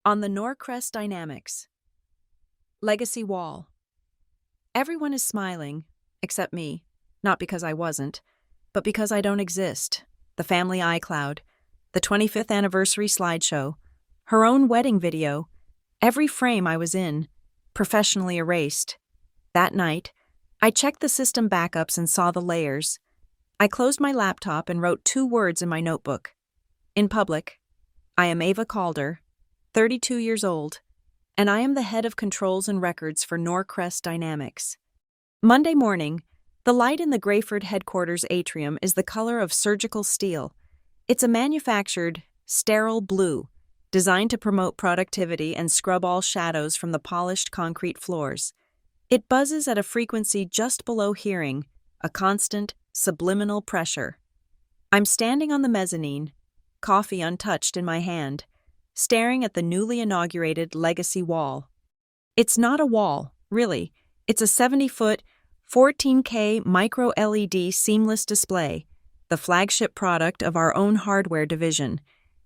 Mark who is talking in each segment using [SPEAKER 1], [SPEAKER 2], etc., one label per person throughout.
[SPEAKER 1] On the Norcrest Dynamics. Legacy Wall. Everyone is smiling, except me. Not because I wasn't, but because I don't exist. The family iCloud, the 25th anniversary slideshow, her own wedding video, every frame I was in, professionally erased. That night, I checked the system backups and saw the layers. I closed my laptop and wrote 2 words in my notebook. In public, I am Ava Calder, 32 years old, and I am the head of controls and records for Norcrest Dynamics. Monday morning, the light in the Grayford headquarters atrium is the color of surgical steel. It's a manufactured, sterile blue, designed to promote productivity and scrub all shadows from the polished concrete floors. It buzzes at a frequency just below hearing, a constant, subliminal pressure. I'm standing on the mezzanine, coffee untouched in my hand, staring at the newly inaugurated Legacy Wall. It's not a wall, really. It's a 70-foot, 14K micro-LED seamless display, the flagship product of our own hardware division,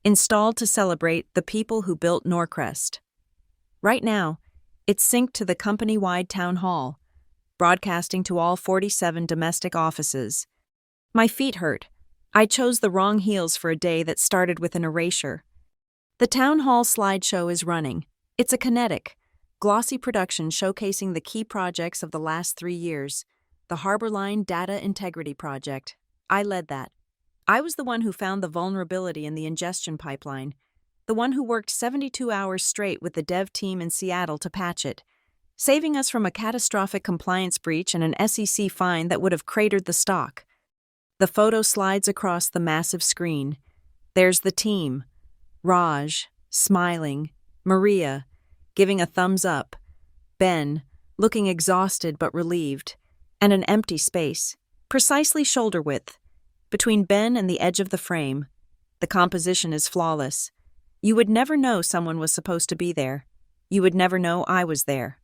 [SPEAKER 1] installed to celebrate the people who built Norcrest. Right now, it's synced to the company-wide town hall, broadcasting to all 47 domestic offices. My feet hurt. I chose the wrong heels for a day that started with an erasure. The town hall slideshow is running. It's a kinetic, glossy production showcasing the key projects of the last 3 years. The Harborline Data Integrity Project. I led that. I was the one who found the vulnerability in the ingestion pipeline, the one who worked 72 hours straight with the dev team in Seattle to patch it, saving us from a catastrophic compliance breach and an SEC fine that would have cratered the stock. The photo slides across the massive screen. There's the team. Raj, smiling, Maria, giving a thumbs up, Ben, looking exhausted but relieved, and an empty space, precisely shoulder width, between Ben and the edge of the frame. The composition is flawless. You would never know someone was supposed to be there. You would never know I was there.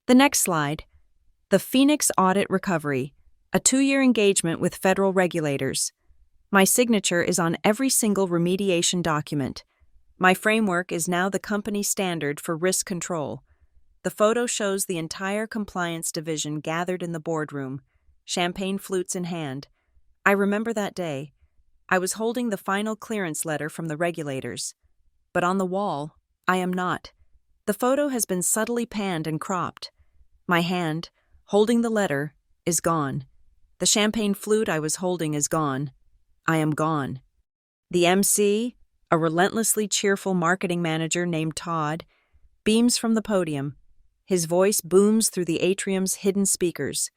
[SPEAKER 1] The next slide. The Phoenix Audit Recovery, a 2-year engagement with federal regulators. My signature is on every single remediation document. My framework is now the company standard for risk control. The photo shows the entire compliance division gathered in the boardroom, champagne flutes in hand. I remember that day. I was holding the final clearance letter from the regulators. But on the wall, I am not. The photo has been subtly panned and cropped. My hand, holding the letter, is gone. The champagne flute I was holding is gone. I am gone. The MC, a relentlessly cheerful marketing manager named Todd, beams from the podium. His voice booms through the atrium's hidden speakers.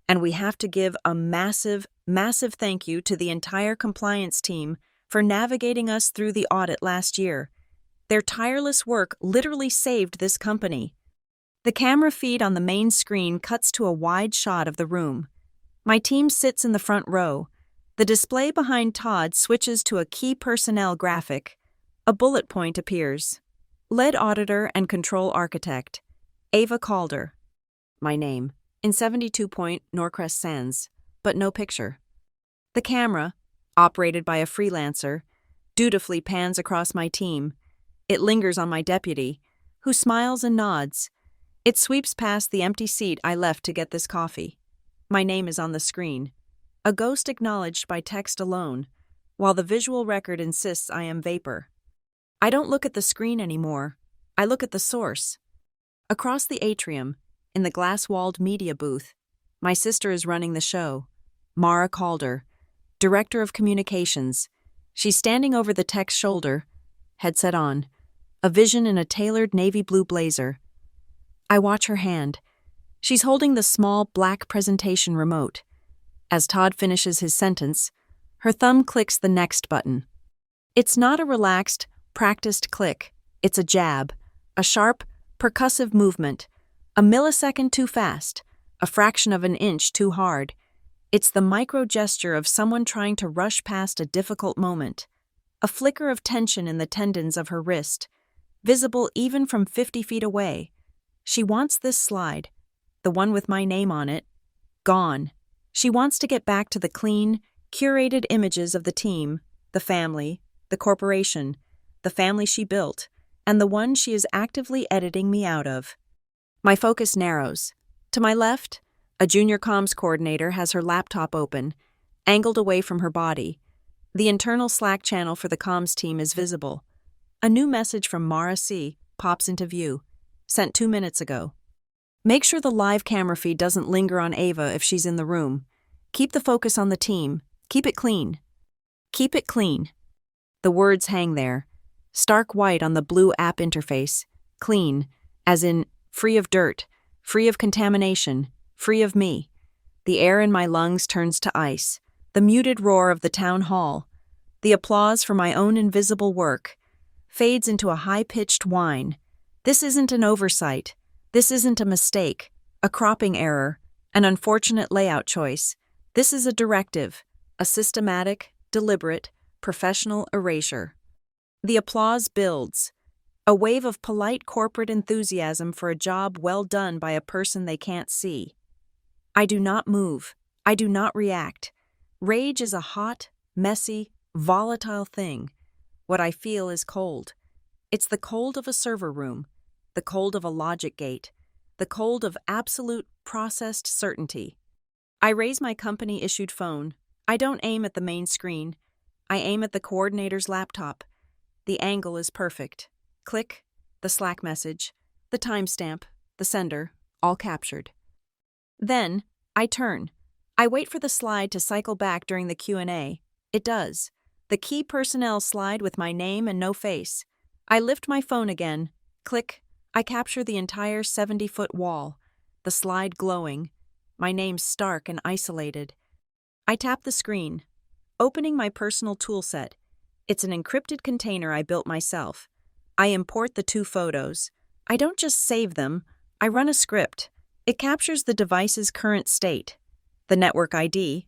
[SPEAKER 1] And we have to give a massive, massive thank you to the entire compliance team for navigating us through the audit last year. Their tireless work literally saved this company. The camera feed on the main screen cuts to a wide shot of the room. My team sits in the front row. The display behind Todd switches to a key personnel graphic. A bullet point appears. Lead auditor and control architect, Ava Calder. My name, in 72-point Norcrest Sands, but no picture. The camera, operated by a freelancer, dutifully pans across my team. It lingers on my deputy, who smiles and nods. It sweeps past the empty seat I left to get this coffee. My name is on the screen, a ghost acknowledged by text alone, while the visual record insists I am vapor. I don't look at the screen anymore. I look at the source. Across the atrium, in the glass-walled media booth, my sister is running the show, Mara Calder, Director of Communications. She's standing over the tech's shoulder, headset on, a vision in a tailored navy blue blazer. I watch her hand. She's holding the small black presentation remote. As Todd finishes his sentence, her thumb clicks the next button. It's not a relaxed, practiced click. It's a jab, a sharp, percussive movement, a millisecond too fast, a fraction of an inch too hard. It's the micro gesture of someone trying to rush past a difficult moment, a flicker of tension in the tendons of her wrist, visible even from 50 feet away. She wants this slide, the one with my name on it, gone. She wants to get back to the clean, curated images of the team, the family, the corporation, the family she built, and the one she is actively editing me out of. My focus narrows. To my left, a junior comms coordinator has her laptop open, angled away from her body. The internal Slack channel for the comms team is visible. A new message from Mara C. pops into view, sent 2 minutes ago. Make sure the live camera feed doesn't linger on Ava if she's in the room. Keep the focus on the team. Keep it clean. Keep it clean. The words hang there, stark white on the blue app interface. Clean, as in free of dirt, free of contamination, free of me. The air in my lungs turns to ice. The muted roar of the town hall, the applause for my own invisible work, fades into a high-pitched whine. This isn't an oversight. This isn't a mistake, a cropping error, an unfortunate layout choice. This is a directive, a systematic, deliberate, professional erasure. The applause builds, a wave of polite corporate enthusiasm for a job well done by a person they can't see. I do not move. I do not react. Rage is a hot, messy, volatile thing. What I feel is cold. It's the cold of a server room, the cold of a logic gate, the cold of absolute processed certainty. I raise my company-issued phone. I don't aim at the main screen. I aim at the coordinator's laptop. The angle is perfect. Click, the Slack message, the timestamp, the sender, all captured. Then, I turn. I wait for the slide to cycle back during the Q&A. It does. The key personnel slide with my name and no face. I lift my phone again. Click. I capture the entire 70-foot wall, the slide glowing, my name stark and isolated. I tap the screen, opening my personal toolset. It's an encrypted container I built myself. I import the 2 photos. I don't just save them. I run a script. It captures the device's current state, the network ID,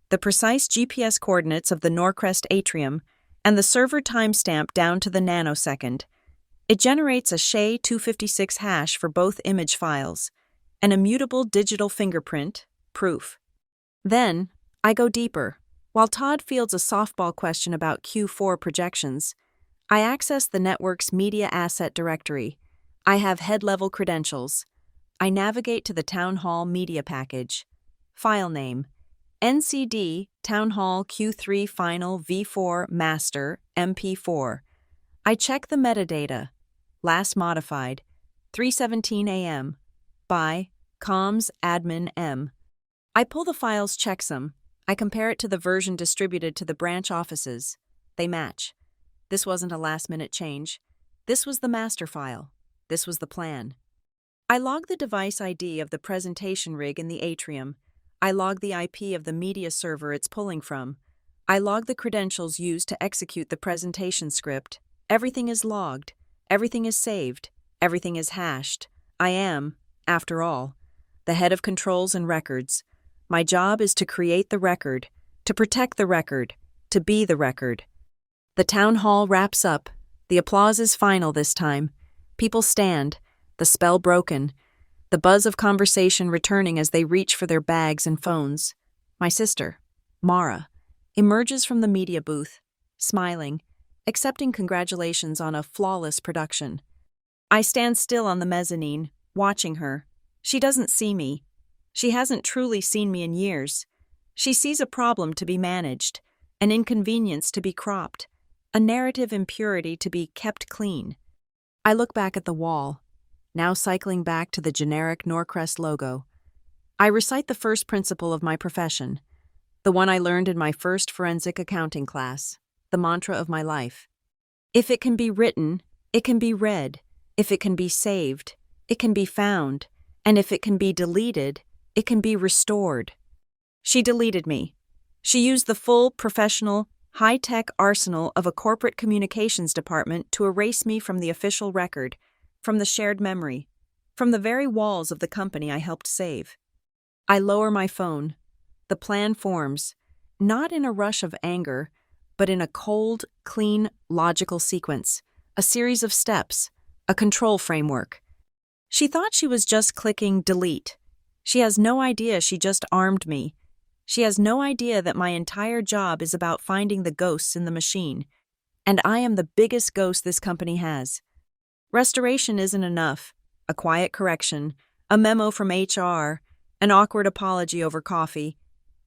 [SPEAKER 1] the precise GPS coordinates of the Norcrest atrium, and the server timestamp down to the nanosecond. It generates a SHA-256 hash for both image files, an immutable digital fingerprint, proof. Then, I go deeper. While Todd fields a softball question about Q4 projections, I access the network's media asset directory. I have head-level credentials. I navigate to the Town Hall media package. File name: NCD Town Hall Q3 Final V4 Master MP4. I check the metadata. Last modified, 3:17 a.m. by Comms Admin M. I pull the file's checksum. I compare it to the version distributed to the branch offices. They match. This wasn't a last-minute change. This was the master file. This was the plan. I log the device ID of the presentation rig in the atrium. I log the IP of the media server it's pulling from. I log the credentials used to execute the presentation script. Everything is logged. Everything is saved. Everything is hashed. I am, after all, the head of controls and records. My job is to create the record, to protect the record, to be the record. The town hall wraps up. The applause is final this time. People stand, the spell broken, the buzz of conversation returning as they reach for their bags and phones. My sister, Mara, emerges from the media booth, smiling, accepting congratulations on a flawless production. I stand still on the mezzanine, watching her. She doesn't see me. She hasn't truly seen me in years. She sees a problem to be managed, an inconvenience to be cropped, a narrative impurity to be kept clean. I look back at the wall, now cycling back to the generic Norcrest logo. I recite the first principle of my profession, the one I learned in my first forensic accounting class, the mantra of my life. If it can be written, it can be read. If it can be saved, it can be found. And if it can be deleted, it can be restored. She deleted me. She used the full, professional, high-tech arsenal of a corporate communications department to erase me from the official record, from the shared memory, from the very walls of the company I helped save. I lower my phone. The plan forms, not in a rush of anger, but in a cold, clean, logical sequence, a series of steps, a control framework. She thought she was just clicking delete. She has no idea she just armed me. She has no idea that my entire job is about finding the ghosts in the machine, and I am the biggest ghost this company has. Restoration isn't enough. A quiet correction, a memo from HR, an awkward apology over coffee.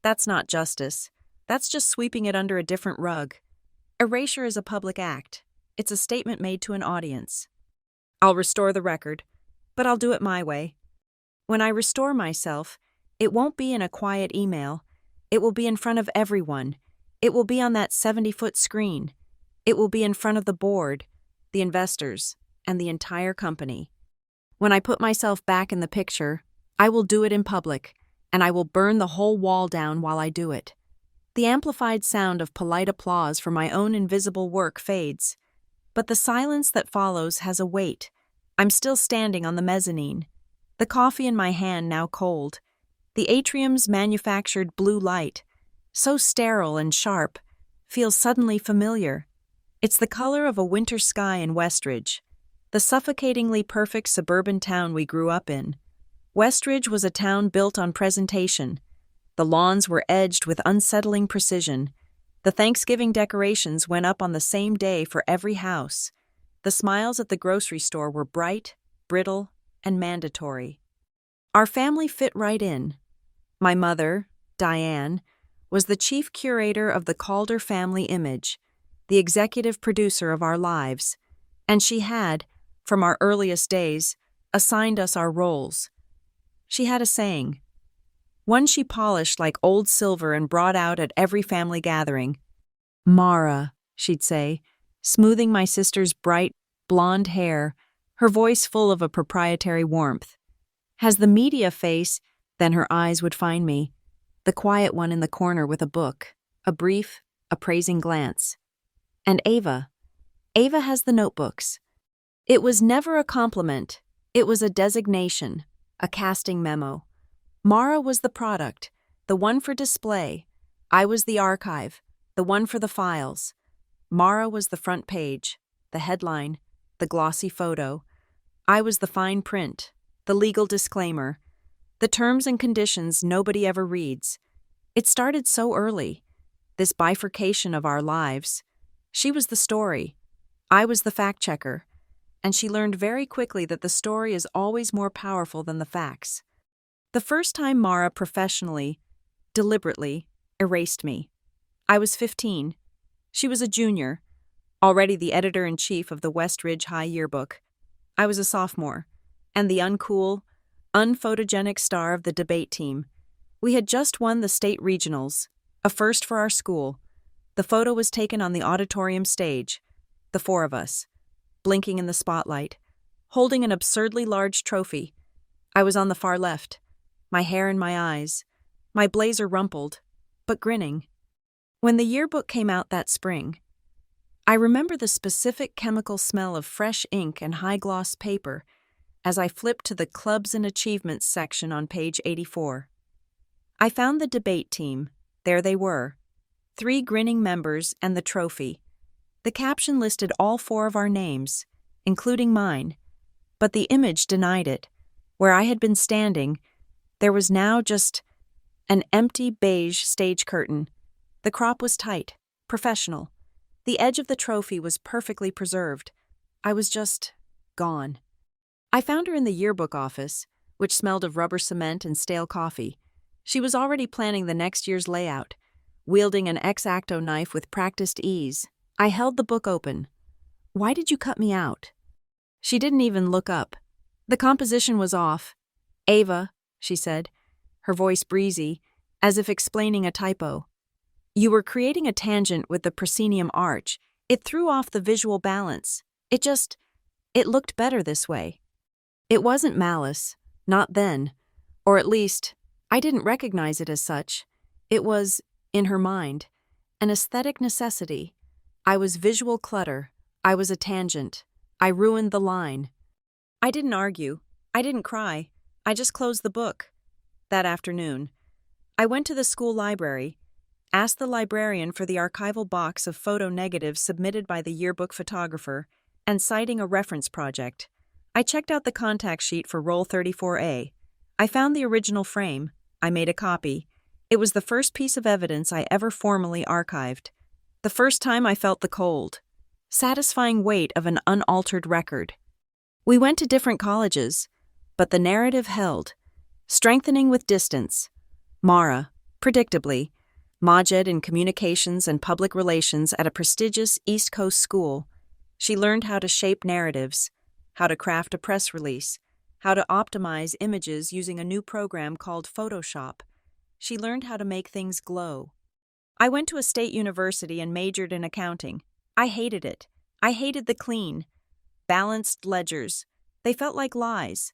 [SPEAKER 1] That's not justice. That's just sweeping it under a different rug. Erasure is a public act. It's a statement made to an audience. I'll restore the record, but I'll do it my way. When I restore myself, it won't be in a quiet email. It will be in front of everyone. It will be on that 70-foot screen. It will be in front of the board, the investors, and the entire company. When I put myself back in the picture, I will do it in public, and I will burn the whole wall down while I do it. The amplified sound of polite applause for my own invisible work fades, but the silence that follows has a weight. I'm still standing on the mezzanine, the coffee in my hand now cold, the atrium's manufactured blue light, so sterile and sharp, feels suddenly familiar. It's the color of a winter sky in Westridge, the suffocatingly perfect suburban town we grew up in. Westridge was a town built on presentation. The lawns were edged with unsettling precision. The Thanksgiving decorations went up on the same day for every house. The smiles at the grocery store were bright, brittle, and mandatory. Our family fit right in. My mother, Diane, was the chief curator of the Calder family image, the executive producer of our lives, and she had, from our earliest days, assigned us our roles. She had a saying, one she polished like old silver and brought out at every family gathering. "Mara," she'd say, smoothing my sister's bright, blonde hair, her voice full of a proprietary warmth. "Has the media face," then her eyes would find me, the quiet one in the corner with a book, a brief, appraising glance. "And Ava has the notebooks." It was never a compliment, it was a designation, a casting memo. Mara was the product, the one for display. I was the archive, the one for the files. Mara was the front page, the headline, the glossy photo. I was the fine print, the legal disclaimer, the terms and conditions nobody ever reads. It started so early, this bifurcation of our lives. She was the story, I was the fact-checker, and she learned very quickly that the story is always more powerful than the facts. The first time Mara professionally, deliberately, erased me, I was 15. She was a junior, already the editor-in-chief of the Westridge High Yearbook. I was a sophomore, and the uncool, unphotogenic star of the debate team. We had just won the state regionals, a first for our school. The photo was taken on the auditorium stage, the four of us, blinking in the spotlight, holding an absurdly large trophy. I was on the far left, my hair in my eyes, my blazer rumpled, but grinning. When the yearbook came out that spring, I remember the specific chemical smell of fresh ink and high-gloss paper as I flipped to the Clubs and Achievements section on page 84. I found the debate team. There they were, 3 grinning members and the trophy. The caption listed all 4 of our names, including mine, but the image denied it. Where I had been standing, there was now just an empty beige stage curtain. The crop was tight, professional. The edge of the trophy was perfectly preserved. I was just gone. I found her in the yearbook office, which smelled of rubber cement and stale coffee. She was already planning the next year's layout, wielding an X-Acto knife with practiced ease. I held the book open. "Why did you cut me out?" She didn't even look up. The composition was off. "Ava," she said, her voice breezy, as if explaining a typo. "You were creating a tangent with the proscenium arch. It threw off the visual balance. It looked better this way." It wasn't malice, not then, or at least, I didn't recognize it as such. It was, in her mind, an aesthetic necessity. I was visual clutter. I was a tangent. I ruined the line. I didn't argue. I didn't cry. I just closed the book. That afternoon, I went to the school library, asked the librarian for the archival box of photo negatives submitted by the yearbook photographer, and citing a reference project. I checked out the contact sheet for Roll 34A. I found the original frame. I made a copy. It was the first piece of evidence I ever formally archived. The first time I felt the cold, satisfying weight of an unaltered record. We went to different colleges, but the narrative held, strengthening with distance. Mara, predictably, majored in communications and public relations at a prestigious East Coast school. She learned how to shape narratives, how to craft a press release, how to optimize images using a new program called Photoshop. She learned how to make things glow. I went to a state university and majored in accounting. I hated it. I hated the clean, balanced ledgers. They felt like lies.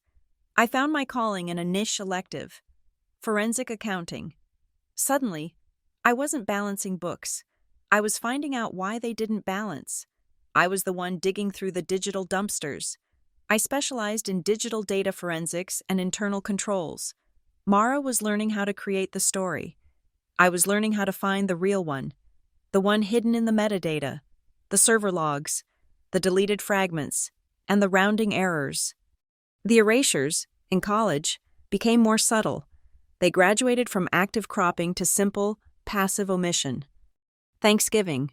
[SPEAKER 1] I found my calling in a niche elective, forensic accounting. Suddenly, I wasn't balancing books. I was finding out why they didn't balance. I was the one digging through the digital dumpsters. I specialized in digital data forensics and internal controls. Mara was learning how to create the story. I was learning how to find the real one, the one hidden in the metadata, the server logs, the deleted fragments, and the rounding errors. The erasures, in college, became more subtle. They graduated from active cropping to simple, passive omission. Thanksgiving,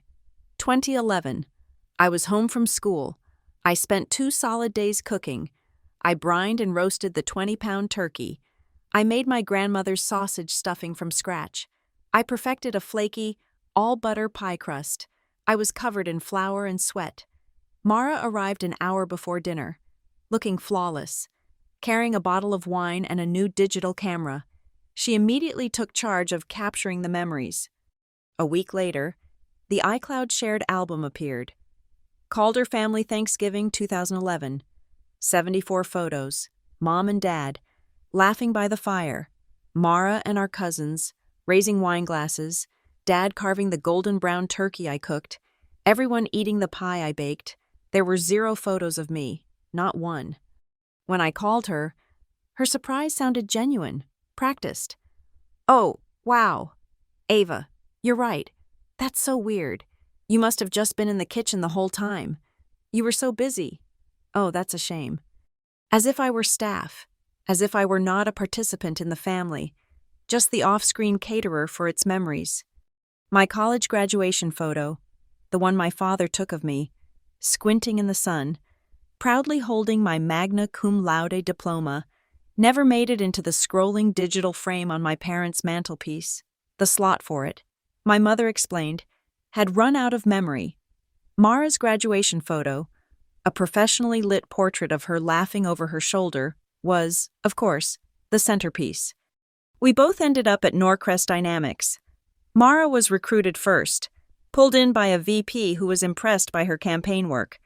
[SPEAKER 1] 2011. I was home from school. I spent 2 solid days cooking. I brined and roasted the 20-pound turkey. I made my grandmother's sausage stuffing from scratch. I perfected a flaky, all-butter pie crust. I was covered in flour and sweat. Mara arrived an hour before dinner, looking flawless, carrying a bottle of wine and a new digital camera. She immediately took charge of capturing the memories. A week later, the iCloud shared album appeared. Calder Family Thanksgiving 2011. 74 photos, Mom and Dad, laughing by the fire, Mara and our cousins, raising wine glasses, Dad carving the golden brown turkey I cooked, everyone eating the pie I baked. There were 0 photos of me, not one. When I called her, her surprise sounded genuine, practiced. "Oh, wow. Ava, you're right. That's so weird. You must have just been in the kitchen the whole time. You were so busy. Oh, that's a shame." As if I were staff, as if I were not a participant in the family, just the off-screen caterer for its memories. My college graduation photo, the one my father took of me, squinting in the sun, proudly holding my magna cum laude diploma, never made it into the scrolling digital frame on my parents' mantelpiece. The slot for it, my mother explained, had run out of memory. Mara's graduation photo, a professionally lit portrait of her laughing over her shoulder, was, of course, the centerpiece. We both ended up at Norcrest Dynamics. Mara was recruited first, pulled in by a VP who was impressed by her campaign work.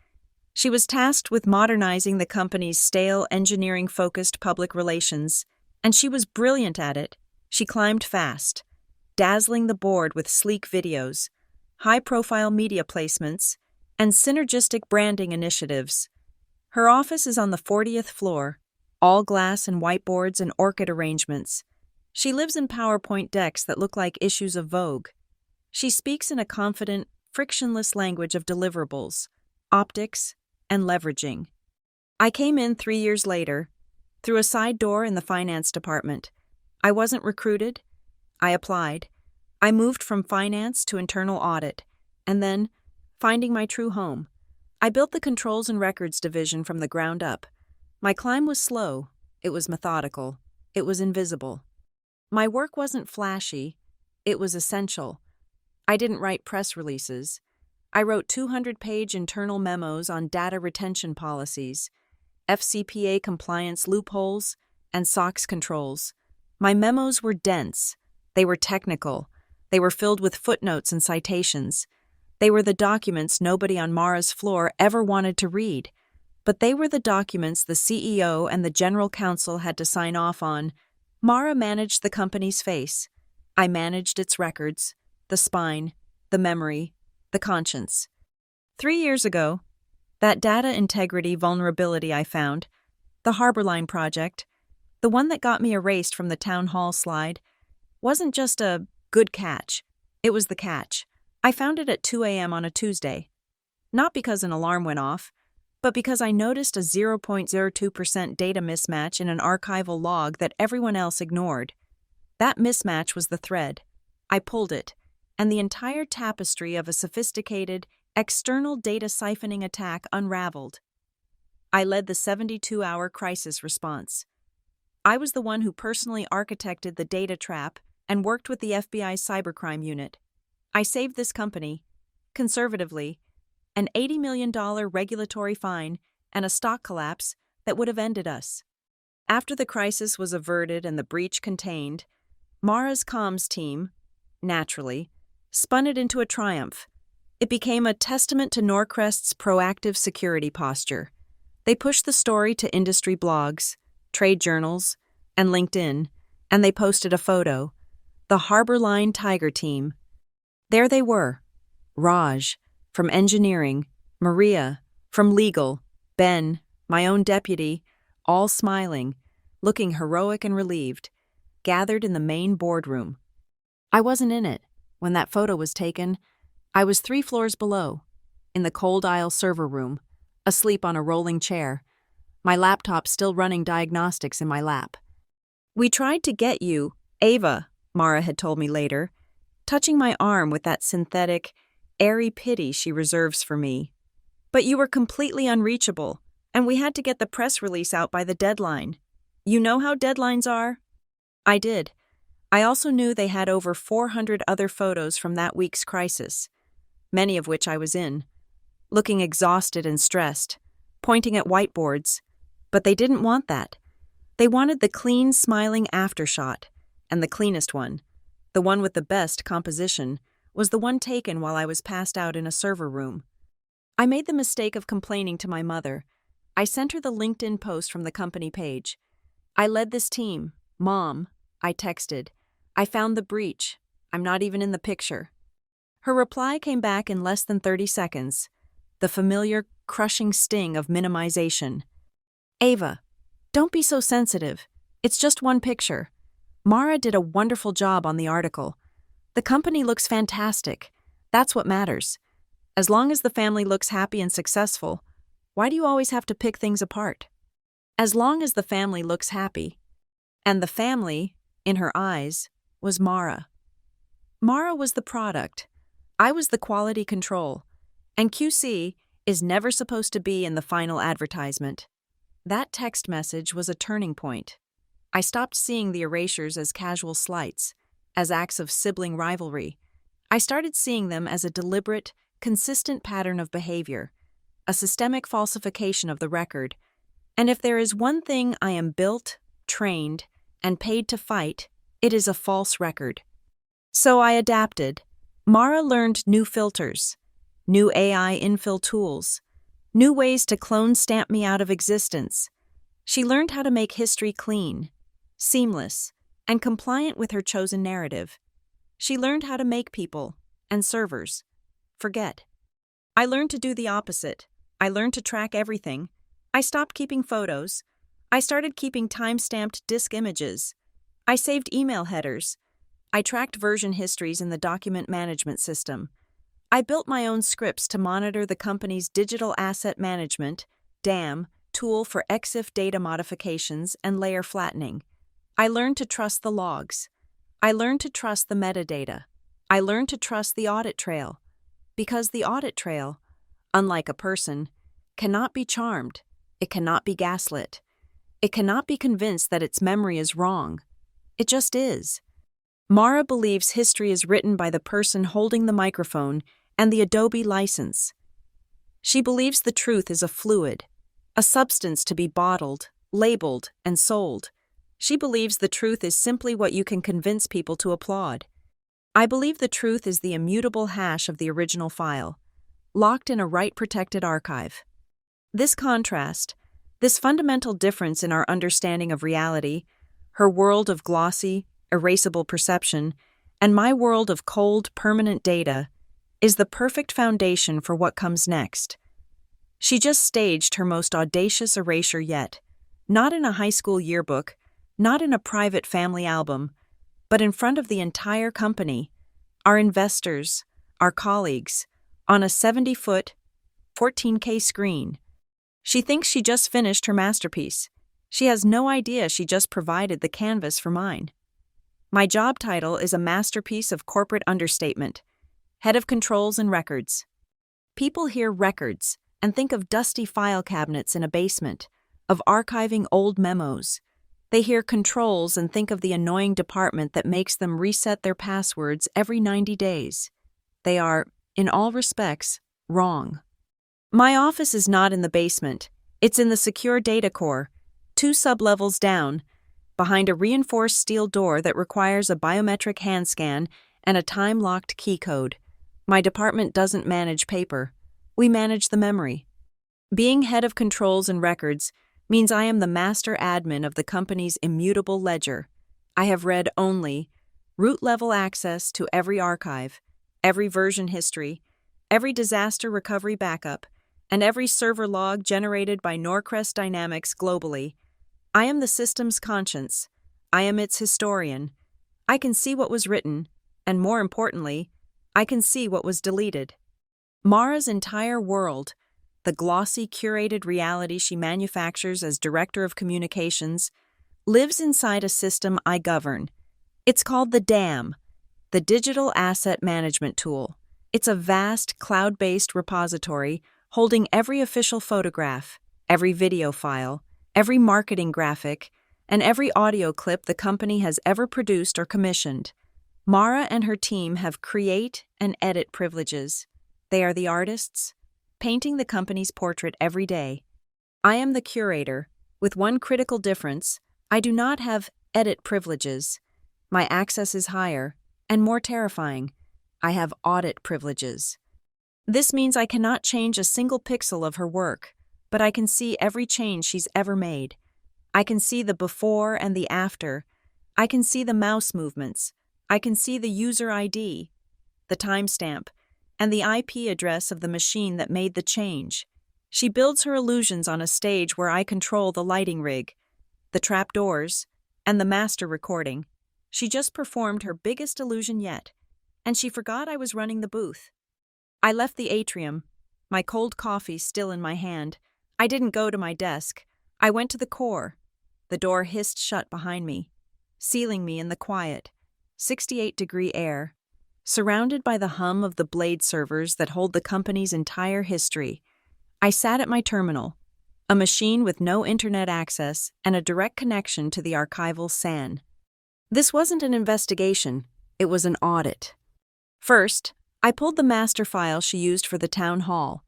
[SPEAKER 1] She was tasked with modernizing the company's stale, engineering-focused public relations, and she was brilliant at it. She climbed fast, dazzling the board with sleek videos, high-profile media placements, and synergistic branding initiatives. Her office is on the 40th floor, all glass and whiteboards and orchid arrangements. She lives in PowerPoint decks that look like issues of Vogue. She speaks in a confident, frictionless language of deliverables, optics, and leveraging. I came in 3 years later, through a side door in the finance department. I wasn't recruited. I applied. I moved from finance to internal audit, and then, finding my true home, I built the controls and records division from the ground up. My climb was slow. It was methodical. It was invisible. My work wasn't flashy. It was essential. I didn't write press releases. I wrote 200-page internal memos on data retention policies, FCPA compliance loopholes, and SOX controls. My memos were dense. They were technical. They were filled with footnotes and citations. They were the documents nobody on Mara's floor ever wanted to read. But they were the documents the CEO and the general counsel had to sign off on. Mara managed the company's face. I managed its records, the spine, the memory, the conscience. 3 years ago, that data integrity vulnerability I found, the Harborline project, the one that got me erased from the town hall slide, wasn't just a good catch. It was the catch. I found it at 2 a.m. on a Tuesday. Not because an alarm went off, but because I noticed a 0.02% data mismatch in an archival log that everyone else ignored. That mismatch was the thread. I pulled it, and the entire tapestry of a sophisticated, external data siphoning attack unraveled. I led the 72-hour crisis response. I was the one who personally architected the data trap and worked with the FBI's cybercrime unit. I saved this company, conservatively, an $80 million regulatory fine and a stock collapse that would have ended us. After the crisis was averted and the breach contained, Mara's comms team, naturally, spun it into a triumph. It became a testament to Norcrest's proactive security posture. They pushed the story to industry blogs, trade journals, and LinkedIn, and they posted a photo. The Harbor Line Tiger team. There they were. Raj, from engineering, Maria, from legal, Ben, my own deputy, all smiling, looking heroic and relieved, gathered in the main boardroom. I wasn't in it. When that photo was taken, I was 3 floors below, in the cold aisle server room, asleep on a rolling chair, my laptop still running diagnostics in my lap. "We tried to get you, Ava," Mara had told me later, touching my arm with that synthetic, airy pity she reserves for me. "But you were completely unreachable, and we had to get the press release out by the deadline. You know how deadlines are?" I did. I also knew they had over 400 other photos from that week's crisis, many of which I was in, looking exhausted and stressed, pointing at whiteboards. But they didn't want that. They wanted the clean, smiling aftershot, and the cleanest one, the one with the best composition, was the one taken while I was passed out in a server room. I made the mistake of complaining to my mother. I sent her the LinkedIn post from the company page. "I led this team. Mom," I texted. "I found the breach. I'm not even in the picture." Her reply came back in less than 30 seconds, the familiar, crushing sting of minimization. "Ava, don't be so sensitive. It's just one picture. Mara did a wonderful job on the article. The company looks fantastic. That's what matters. As long as the family looks happy and successful, why do you always have to pick things apart?" As long as the family looks happy. And the family, in her eyes, was Mara. Mara was the product. I was the quality control. And QC is never supposed to be in the final advertisement. That text message was a turning point. I stopped seeing the erasures as casual slights, as acts of sibling rivalry. I started seeing them as a deliberate, consistent pattern of behavior, a systemic falsification of the record. And if there is one thing I am built, trained, and paid to fight, it is a false record. So I adapted. Mara learned new filters, new AI infill tools, new ways to clone stamp me out of existence. She learned how to make history clean, seamless, and compliant with her chosen narrative. She learned how to make people, and servers, forget. I learned to do the opposite. I learned to track everything. I stopped keeping photos. I started keeping time-stamped disk images. I saved email headers. I tracked version histories in the document management system. I built my own scripts to monitor the company's digital asset management, DAM, tool for EXIF data modifications and layer flattening. I learned to trust the logs. I learned to trust the metadata. I learned to trust the audit trail. Because the audit trail, unlike a person, cannot be charmed. It cannot be gaslit. It cannot be convinced that its memory is wrong. It just is. Mara believes history is written by the person holding the microphone and the Adobe license. She believes the truth is a fluid, a substance to be bottled, labeled, and sold. She believes the truth is simply what you can convince people to applaud. I believe the truth is the immutable hash of the original file, locked in a right-protected archive. This contrast, this fundamental difference in our understanding of reality, her world of glossy, erasable perception, and my world of cold, permanent data, is the perfect foundation for what comes next. She just staged her most audacious erasure yet, not in a high school yearbook, not in a private family album, but in front of the entire company, our investors, our colleagues, on a 70-foot, 14K screen. She thinks she just finished her masterpiece. She has no idea she just provided the canvas for mine. My job title is a masterpiece of corporate understatement, head of controls and records. People hear records, and think of dusty file cabinets in a basement, of archiving old memos. They hear controls and think of the annoying department that makes them reset their passwords every 90 days. They are, in all respects, wrong. My office is not in the basement. It's in the secure data core, 2 sublevels down, behind a reinforced steel door that requires a biometric hand scan and a time-locked key code. My department doesn't manage paper. We manage the memory. Being head of controls and records means I am the master admin of the company's immutable ledger. I have read only root-level access to every archive, every version history, every disaster recovery backup, and every server log generated by Norcrest Dynamics globally. I am the system's conscience. I am its historian. I can see what was written, and more importantly, I can see what was deleted. Mara's entire world, the glossy, curated reality she manufactures as Director of Communications, lives inside a system I govern. It's called the DAM, the Digital Asset Management Tool. It's a vast, cloud-based repository holding every official photograph, every video file, every marketing graphic, and every audio clip the company has ever produced or commissioned. Mara and her team have create and edit privileges. They are the artists, painting the company's portrait every day. I am the curator, with one critical difference: I do not have edit privileges. My access is higher, and more terrifying. I have audit privileges. This means I cannot change a single pixel of her work, but I can see every change she's ever made. I can see the before and the after. I can see the mouse movements. I can see the user ID, the timestamp, and the IP address of the machine that made the change. She builds her illusions on a stage where I control the lighting rig, the trapdoors, and the master recording. She just performed her biggest illusion yet, and she forgot I was running the booth. I left the atrium, my cold coffee still in my hand. I didn't go to my desk. I went to the core. The door hissed shut behind me, sealing me in the quiet, 68-degree air, surrounded by the hum of the blade servers that hold the company's entire history. I sat at my terminal, a machine with no internet access and a direct connection to the archival SAN. This wasn't an investigation, it was an audit. First, I pulled the master file she used for the town hall,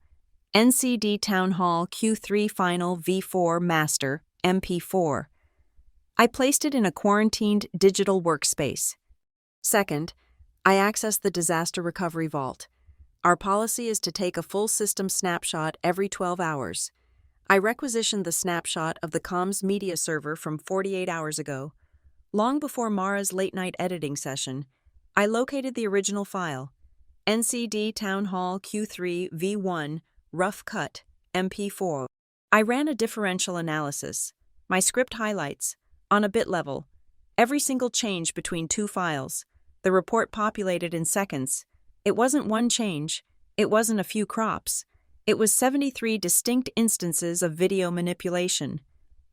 [SPEAKER 1] NCD Town Hall Q3 Final V4 Master, MP4. I placed it in a quarantined digital workspace. Second, I accessed the disaster recovery vault. Our policy is to take a full system snapshot every 12 hours. I requisitioned the snapshot of the comms media server from 48 hours ago. Long before Mara's late-night editing session, I located the original file, NCD Town Hall Q3 V1 Rough Cut MP4. I ran a differential analysis, my script highlights, on a bit level, every single change between 2 files. The report populated in seconds. It wasn't one change. It wasn't a few crops. It was 73 distinct instances of video manipulation,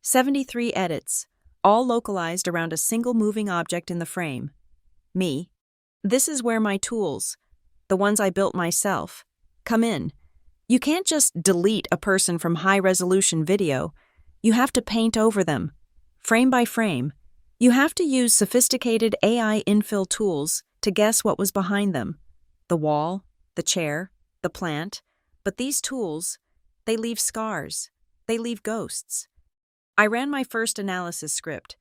[SPEAKER 1] 73 edits, all localized around a single moving object in the frame. Me. This is where my tools, the ones I built myself, come in. You can't just delete a person from high-resolution video. You have to paint over them, frame by frame. You have to use sophisticated AI infill tools to guess what was behind them. The wall, the chair, the plant. But these tools, they leave scars. They leave ghosts. I ran my first analysis script,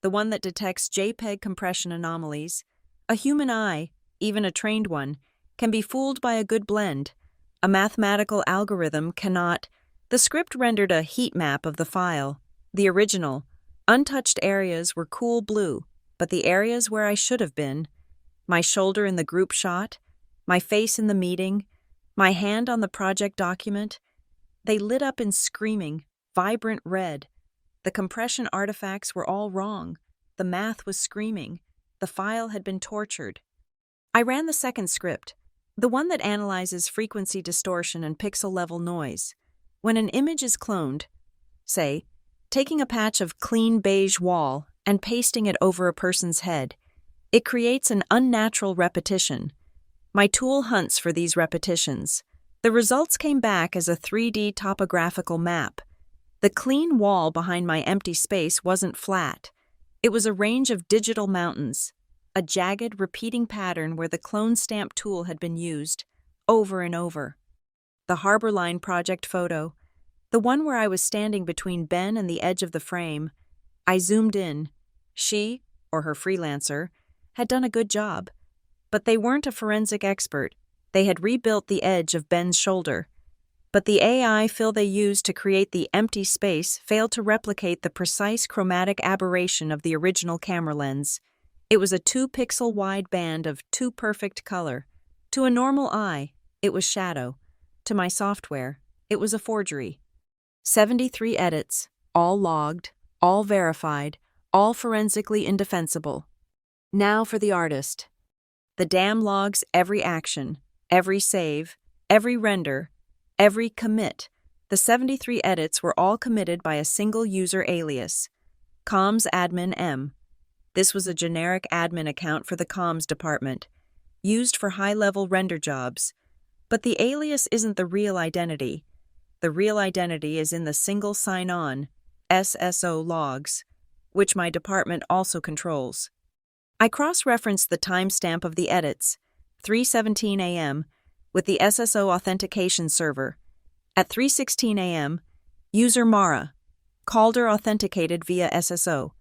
[SPEAKER 1] the one that detects JPEG compression anomalies. A human eye, even a trained one, can be fooled by a good blend. A mathematical algorithm cannot. The script rendered a heat map of the file. The original, untouched areas were cool blue, but the areas where I should have been, my shoulder in the group shot, my face in the meeting, my hand on the project document, they lit up in screaming, vibrant red. The compression artifacts were all wrong. The math was screaming. The file had been tortured. I ran the second script, the one that analyzes frequency distortion and pixel-level noise. When an image is cloned, say, taking a patch of clean beige wall and pasting it over a person's head, it creates an unnatural repetition. My tool hunts for these repetitions. The results came back as a 3D topographical map. The clean wall behind my empty space wasn't flat. It was a range of digital mountains, a jagged, repeating pattern where the clone stamp tool had been used, over and over. The Harbor Line project photo, the one where I was standing between Ben and the edge of the frame, I zoomed in. She, or her freelancer, had done a good job. But they weren't a forensic expert. They had rebuilt the edge of Ben's shoulder. But the AI fill they used to create the empty space failed to replicate the precise chromatic aberration of the original camera lens. It was a 2-pixel wide band of too perfect color. To a normal eye, it was shadow. To my software, it was a forgery. 73 edits, all logged, all verified, all forensically indefensible. Now for the artist. The DAM logs every action, every save, every render, every commit. The 73 edits were all committed by a single user alias, comms admin M. This was a generic admin account for the comms department, used for high-level render jobs. But the alias isn't the real identity. The real identity is in the single sign-on, SSO logs, which my department also controls. I cross-referenced the timestamp of the edits, 3:17 a.m., with the SSO authentication server. At 3:16 a.m., user Mara, Calder authenticated via SSO,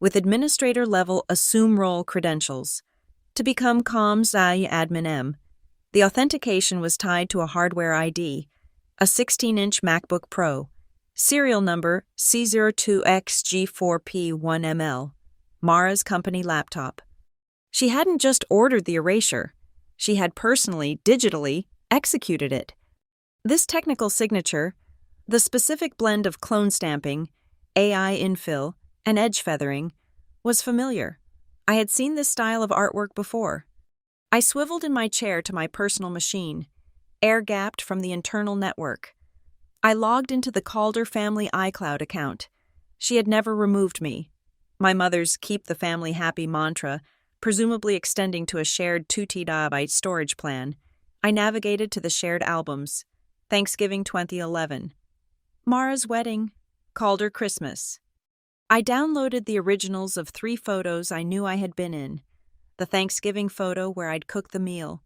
[SPEAKER 1] with administrator-level assume role credentials. To become comms admin M, the authentication was tied to a hardware ID, a 16-inch MacBook Pro, serial number C02XG4P1ML, Mara's company laptop. She hadn't just ordered the erasure. She had personally, digitally, executed it. This technical signature, the specific blend of clone stamping, AI infill, and edge feathering, was familiar. I had seen this style of artwork before. I swiveled in my chair to my personal machine, air-gapped from the internal network. I logged into the Calder family iCloud account. She had never removed me. My mother's keep the family happy mantra, presumably extending to a shared 2 TB storage plan. I navigated to the shared albums. Thanksgiving 2011. Mara's wedding. Calder Christmas. I downloaded the originals of 3 photos I knew I had been in. The Thanksgiving photo where I'd cooked the meal.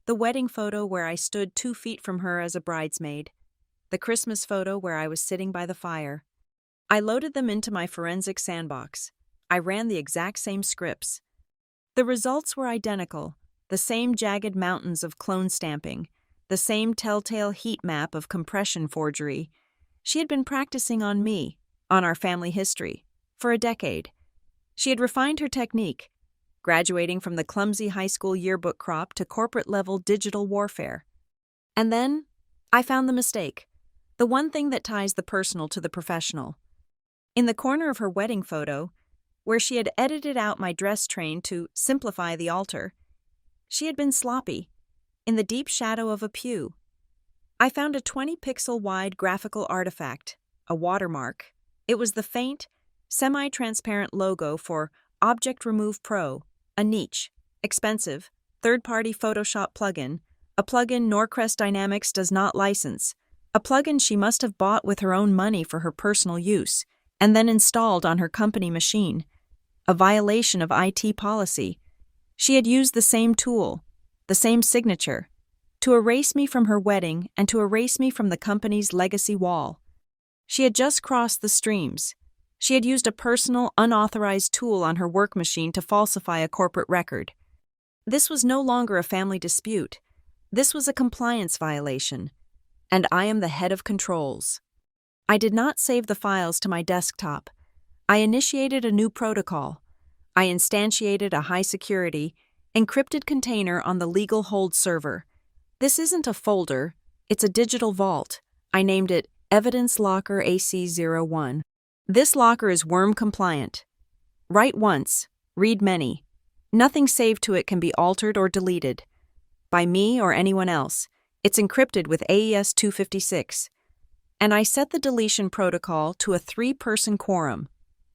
[SPEAKER 1] The wedding photo where I stood 2 feet from her as a bridesmaid. The Christmas photo where I was sitting by the fire. I loaded them into my forensic sandbox. I ran the exact same scripts. The results were identical, the same jagged mountains of clone stamping, the same telltale heat map of compression forgery. She had been practicing on me, on our family history, for a decade. She had refined her technique, graduating from the clumsy high school yearbook crop to corporate-level digital warfare. And then, I found the mistake, the one thing that ties the personal to the professional. In the corner of her wedding photo, where she had edited out my dress train to simplify the altar, she had been sloppy, in the deep shadow of a pew. I found a 20-pixel-wide graphical artifact, a watermark. It was the faint, semi-transparent logo for Object Remove Pro, a niche, expensive, third-party Photoshop plugin, a plugin Norcrest Dynamics does not license, a plugin she must have bought with her own money for her personal use, and then installed on her company machine. A violation of IT policy. She had used the same tool, the same signature, to erase me from her wedding and to erase me from the company's legacy wall. She had just crossed the streams. She had used a personal, unauthorized tool on her work machine to falsify a corporate record. This was no longer a family dispute. This was a compliance violation. And I am the head of controls. I did not save the files to my desktop. I initiated a new protocol. I instantiated a high-security, encrypted container on the legal hold server. This isn't a folder, it's a digital vault. I named it Evidence Locker AC01. This locker is worm compliant. Write once, read many. Nothing saved to it can be altered or deleted. By me or anyone else. It's encrypted with AES 256. And I set the deletion protocol to a 3-person quorum.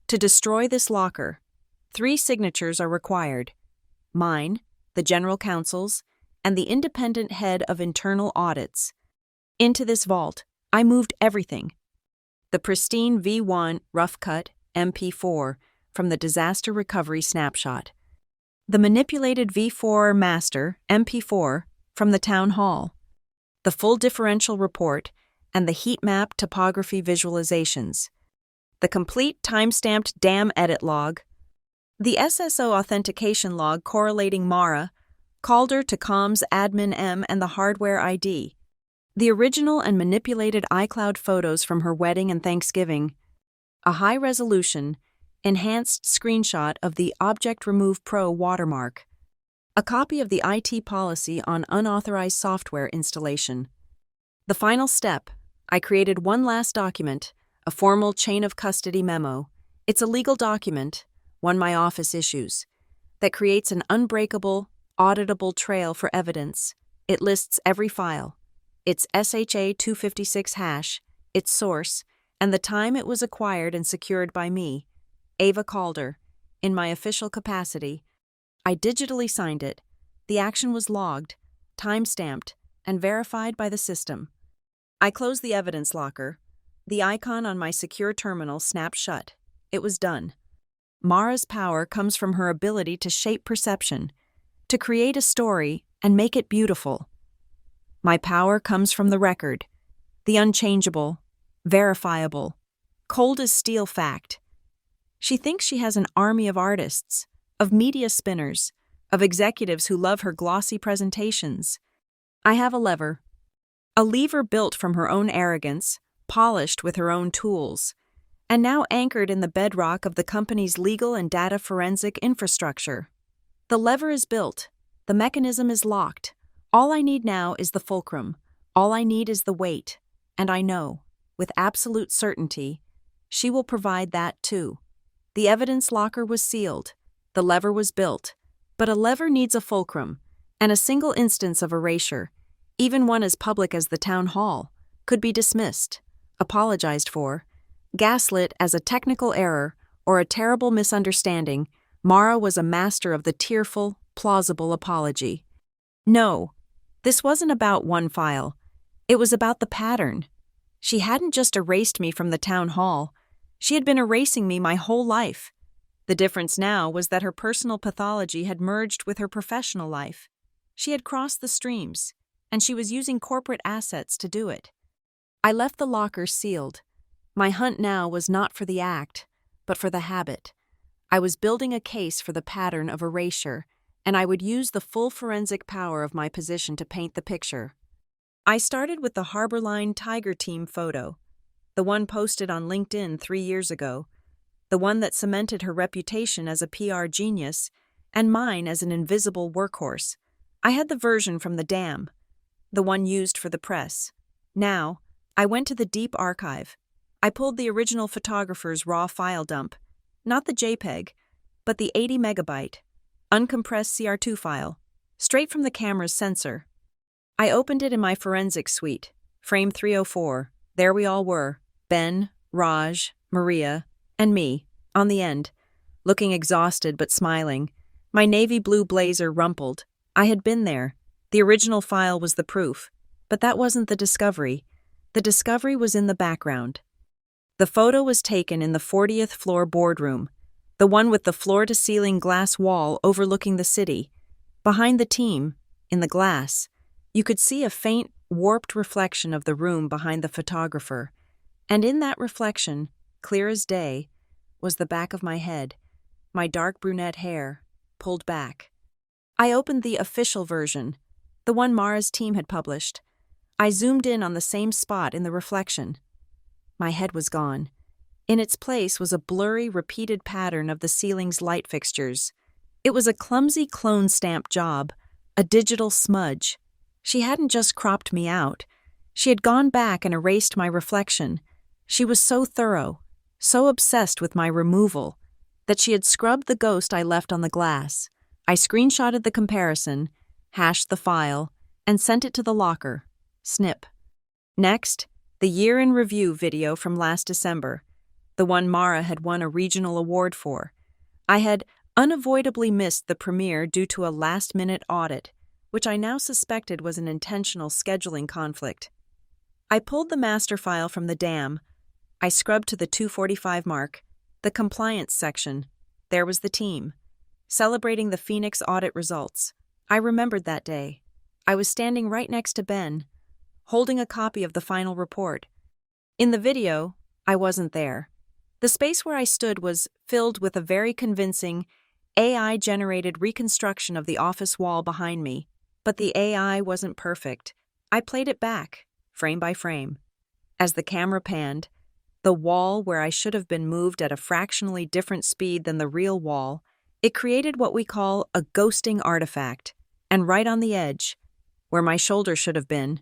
[SPEAKER 1] To destroy this locker, 3 signatures are required. Mine, the general counsel's, and the independent head of internal audits. Into this vault, I moved everything. The pristine V1 rough cut MP4 from the disaster recovery snapshot. The manipulated V4 master MP4 from the town hall. The full differential report and the heat map topography visualizations. The complete time-stamped dam edit log. The SSO authentication log correlating Mara, Calder to comms admin M and the hardware ID. The original and manipulated iCloud photos from her wedding and Thanksgiving. A high-resolution, enhanced screenshot of the Object Remove Pro watermark. A copy of the IT policy on unauthorized software installation. The final step, I created one last document, a formal chain of custody memo. It's a legal document, one my office issues, that creates an unbreakable, auditable trail for evidence. It lists every file, its SHA 256 hash, its source, and the time it was acquired and secured by me, Ava Calder, in my official capacity. I digitally signed it. The action was logged, time-stamped, and verified by the system. I closed the evidence locker. The icon on my secure terminal snapped shut. It was done. Mara's power comes from her ability to shape perception, to create a story and make it beautiful. My power comes from the record, the unchangeable, verifiable, cold as steel fact. She thinks she has an army of artists, of media spinners, of executives who love her glossy presentations. I have a lever built from her own arrogance, polished with her own tools, and now anchored in the bedrock of the company's legal and data forensic infrastructure. The lever is built, the mechanism is locked. All I need now is the fulcrum. All I need is the weight, and I know, with absolute certainty, she will provide that too. The evidence locker was sealed, the lever was built, but a lever needs a fulcrum, and a single instance of erasure, even one as public as the town hall, could be dismissed, apologized for, gaslit as a technical error or a terrible misunderstanding. Mara was a master of the tearful, plausible apology. No, this wasn't about one file. It was about the pattern. She hadn't just erased me from the town hall. She had been erasing me my whole life. The difference now was that her personal pathology had merged with her professional life. She had crossed the streams, and she was using corporate assets to do it. I left the locker sealed. My hunt now was not for the act, but for the habit. I was building a case for the pattern of erasure, and I would use the full forensic power of my position to paint the picture. I started with the Harborline Tiger Team photo, the one posted on LinkedIn 3 years ago, the one that cemented her reputation as a PR genius and mine as an invisible workhorse. I had the version from the dam, the one used for the press. Now, I went to the deep archive. I pulled the original photographer's raw file dump, not the JPEG, but the 80 megabyte, uncompressed CR2 file, straight from the camera's sensor. I opened it in my forensics suite, frame 304. There we all were, Ben, Raj, Maria, and me, on the end, looking exhausted but smiling. My navy blue blazer rumpled. I had been there. The original file was the proof, but that wasn't the discovery. The discovery was in the background. The photo was taken in the 40th floor boardroom, the one with the floor-to-ceiling glass wall overlooking the city. Behind the team, in the glass, you could see a faint, warped reflection of the room behind the photographer, and in that reflection, clear as day, was the back of my head, my dark brunette hair, pulled back. I opened the official version, the one Mara's team had published. I zoomed in on the same spot in the reflection. My head was gone. In its place was a blurry, repeated pattern of the ceiling's light fixtures. It was a clumsy clone stamp job, a digital smudge. She hadn't just cropped me out. She had gone back and erased my reflection. She was so thorough, so obsessed with my removal, that she had scrubbed the ghost I left on the glass. I screenshotted the comparison, hashed the file, and sent it to the locker. Snip. Next, the year in review video from last December, the one Mara had won a regional award for. I had unavoidably missed the premiere due to a last-minute audit, which I now suspected was an intentional scheduling conflict. I pulled the master file from the DAM. I scrubbed to the 245 mark, the compliance section. There was the team, celebrating the Phoenix audit results. I remembered that day. I was standing right next to Ben, holding a copy of the final report. In the video, I wasn't there. The space where I stood was filled with a very convincing, AI-generated reconstruction of the office wall behind me. But the AI wasn't perfect. I played it back, frame by frame. As the camera panned, the wall where I should have been moved at a fractionally different speed than the real wall, it created what we call a ghosting artifact. And right on the edge, where my shoulder should have been,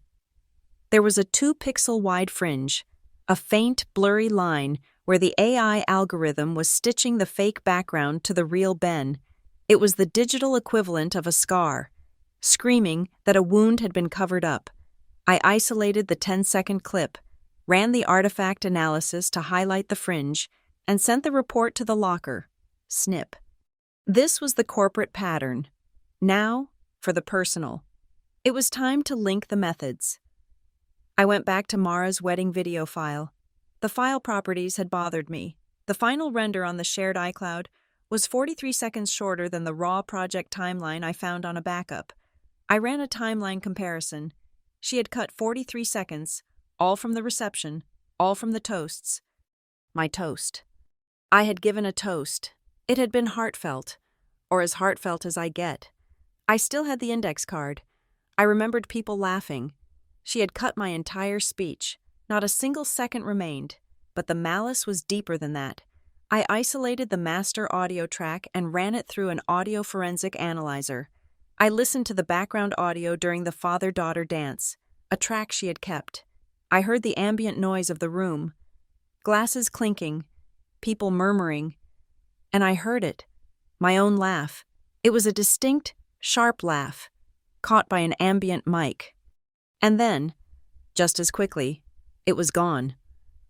[SPEAKER 1] there was a 2-pixel-wide fringe, a faint, blurry line where the AI algorithm was stitching the fake background to the real Ben. It was the digital equivalent of a scar, screaming that a wound had been covered up. I isolated the 10-second clip, ran the artifact analysis to highlight the fringe, and sent the report to the locker. Snip. This was the corporate pattern. Now, for the personal. It was time to link the methods. I went back to Mara's wedding video file. The file properties had bothered me. The final render on the shared iCloud was 43 seconds shorter than the raw project timeline I found on a backup. I ran a timeline comparison. She had cut 43 seconds, all from the reception, all from the toasts. My toast. I had given a toast. It had been heartfelt, or as heartfelt as I get. I still had the index card. I remembered people laughing. She had cut my entire speech. Not a single second remained, but the malice was deeper than that. I isolated the master audio track and ran it through an audio forensic analyzer. I listened to the background audio during the father-daughter dance, a track she had kept. I heard the ambient noise of the room, glasses clinking, people murmuring, and I heard it, my own laugh. It was a distinct, sharp laugh, caught by an ambient mic. And then, just as quickly, it was gone.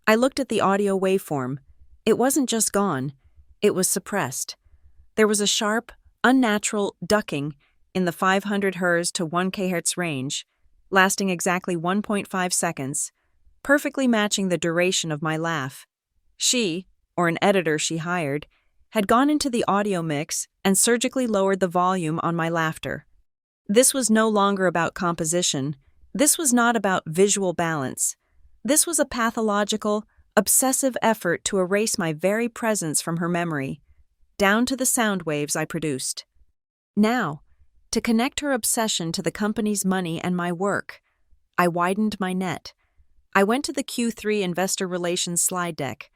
[SPEAKER 1] I looked at the audio waveform. It wasn't just gone, it was suppressed. There was a sharp, unnatural ducking in the 500 Hz to 1 kHz range, lasting exactly 1.5 seconds, perfectly matching the duration of my laugh. She, or an editor she hired, had gone into the audio mix and surgically lowered the volume on my laughter. This was no longer about composition. This was not about visual balance. This was a pathological, obsessive effort to erase my very presence from her memory, down to the sound waves I produced. Now, to connect her obsession to the company's money and my work, I widened my net. I went to the Q3 Investor Relations slide deck.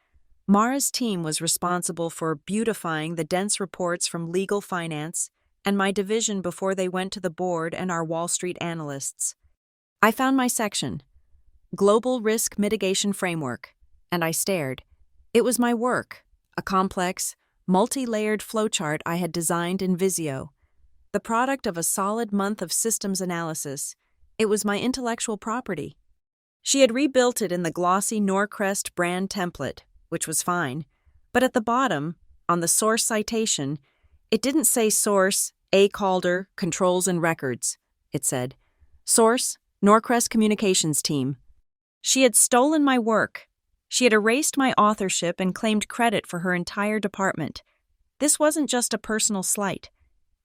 [SPEAKER 1] Mara's team was responsible for beautifying the dense reports from legal finance and my division before they went to the board and our Wall Street analysts. I found my section, Global Risk Mitigation Framework, and I stared. It was my work, a complex, multi-layered flowchart I had designed in Visio, the product of a solid month of systems analysis. It was my intellectual property. She had rebuilt it in the glossy Norcrest brand template, which was fine, but at the bottom, on the source citation, it didn't say source, A. Calder, Controls and Records. It said, source, Norcrest Communications Team. She had stolen my work. She had erased my authorship and claimed credit for her entire department. This wasn't just a personal slight.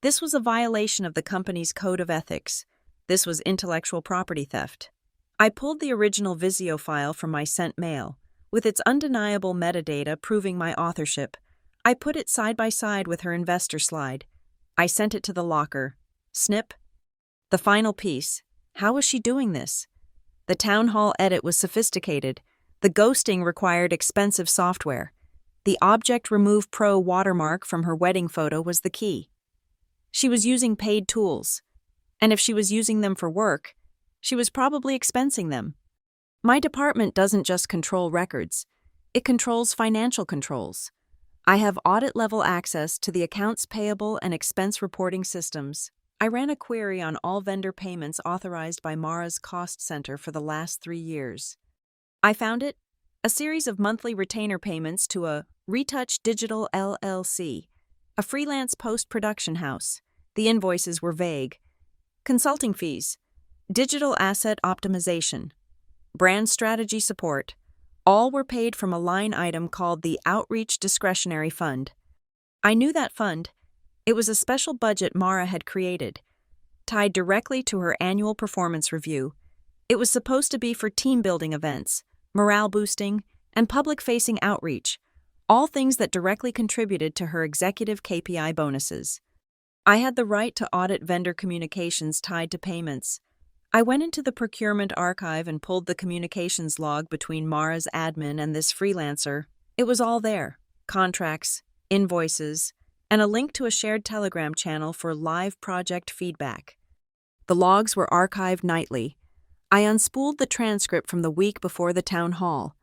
[SPEAKER 1] This was a violation of the company's code of ethics. This was intellectual property theft. I pulled the original Visio file from my sent mail, with its undeniable metadata proving my authorship. I put it side by side with her investor slide. I sent it to the locker. Snip. The final piece. How was she doing this? The town hall edit was sophisticated. The ghosting required expensive software. The Object Remove Pro watermark from her wedding photo was the key. She was using paid tools. And if she was using them for work, she was probably expensing them. My department doesn't just control records. It controls financial controls. I have audit-level access to the accounts payable and expense reporting systems. I ran a query on all vendor payments authorized by Mara's cost center for the last 3 years. I found it, a series of monthly retainer payments to a Retouch Digital LLC, a freelance post-production house. The invoices were vague. Consulting fees, digital asset optimization. brand strategy support. All were paid from a line item called the Outreach Discretionary Fund. I knew that fund. It was a special budget Mara had created, tied directly to her annual performance review. It was supposed to be for team-building events, morale boosting, and public-facing outreach, all things that directly contributed to her executive KPI bonuses. I had the right to audit vendor communications tied to payments. I went into the procurement archive and pulled the communications log between Mara's admin and this freelancer. It was all there: contracts, invoices, and a link to a shared Telegram channel for live project feedback. The logs were archived nightly. I unspooled the transcript from the week before the town hall.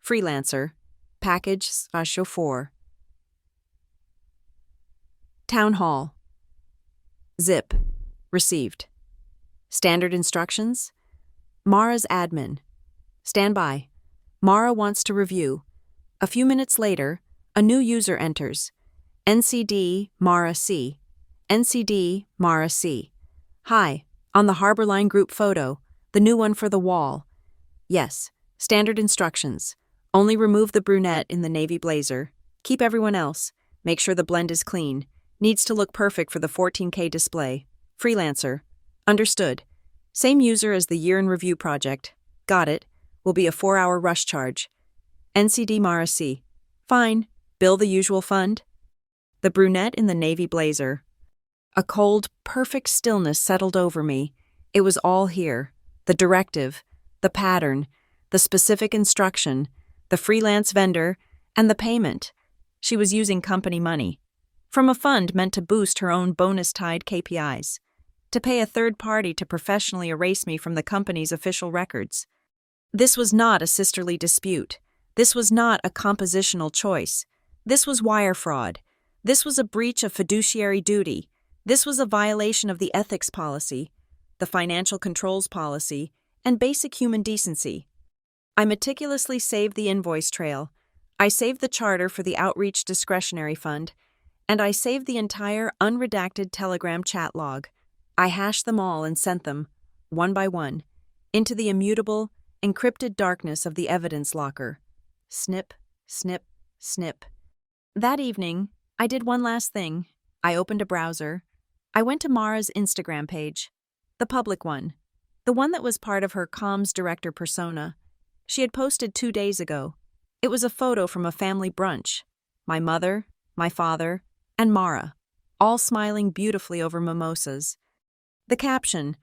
[SPEAKER 1] Freelancer, package/04. Town hall. Zip. Received. Standard instructions. Mara's admin. Stand by. Mara wants to review. A few minutes later, a new user enters. NCD Mara C. NCD Mara C. Hi, on the Harborline group photo, the new one for the wall. Yes, standard instructions. Only remove the brunette in the navy blazer. Keep everyone else. Make sure the blend is clean. Needs to look perfect for the 14K display. Freelancer. Understood. Same user as the year in review project. Got it. Will be a 4-hour rush charge. NCD Mara C. Fine. Bill the usual fund. The brunette in the navy blazer. A cold, perfect stillness settled over me. It was all here. The directive, the pattern, the specific instruction, the freelance vendor, and the payment. She was using company money. From a fund meant to boost her own bonus-tied KPIs. To pay a third party to professionally erase me from the company's official records. This was not a sisterly dispute. This was not a compositional choice. This was wire fraud. This was a breach of fiduciary duty. This was a violation of the ethics policy, the financial controls policy, and basic human decency. I meticulously saved the invoice trail. I saved the charter for the Outreach Discretionary Fund, and I saved the entire unredacted Telegram chat log. I hashed them all and sent them, one by one, into the immutable, encrypted darkness of the evidence locker. Snip, snip, snip. That evening, I did one last thing. I opened a browser. I went to Mara's Instagram page, the public one, the one that was part of her comms director persona. She had posted 2 days ago. It was a photo from a family brunch. My mother, my father, and Mara, all smiling beautifully over mimosas. The caption,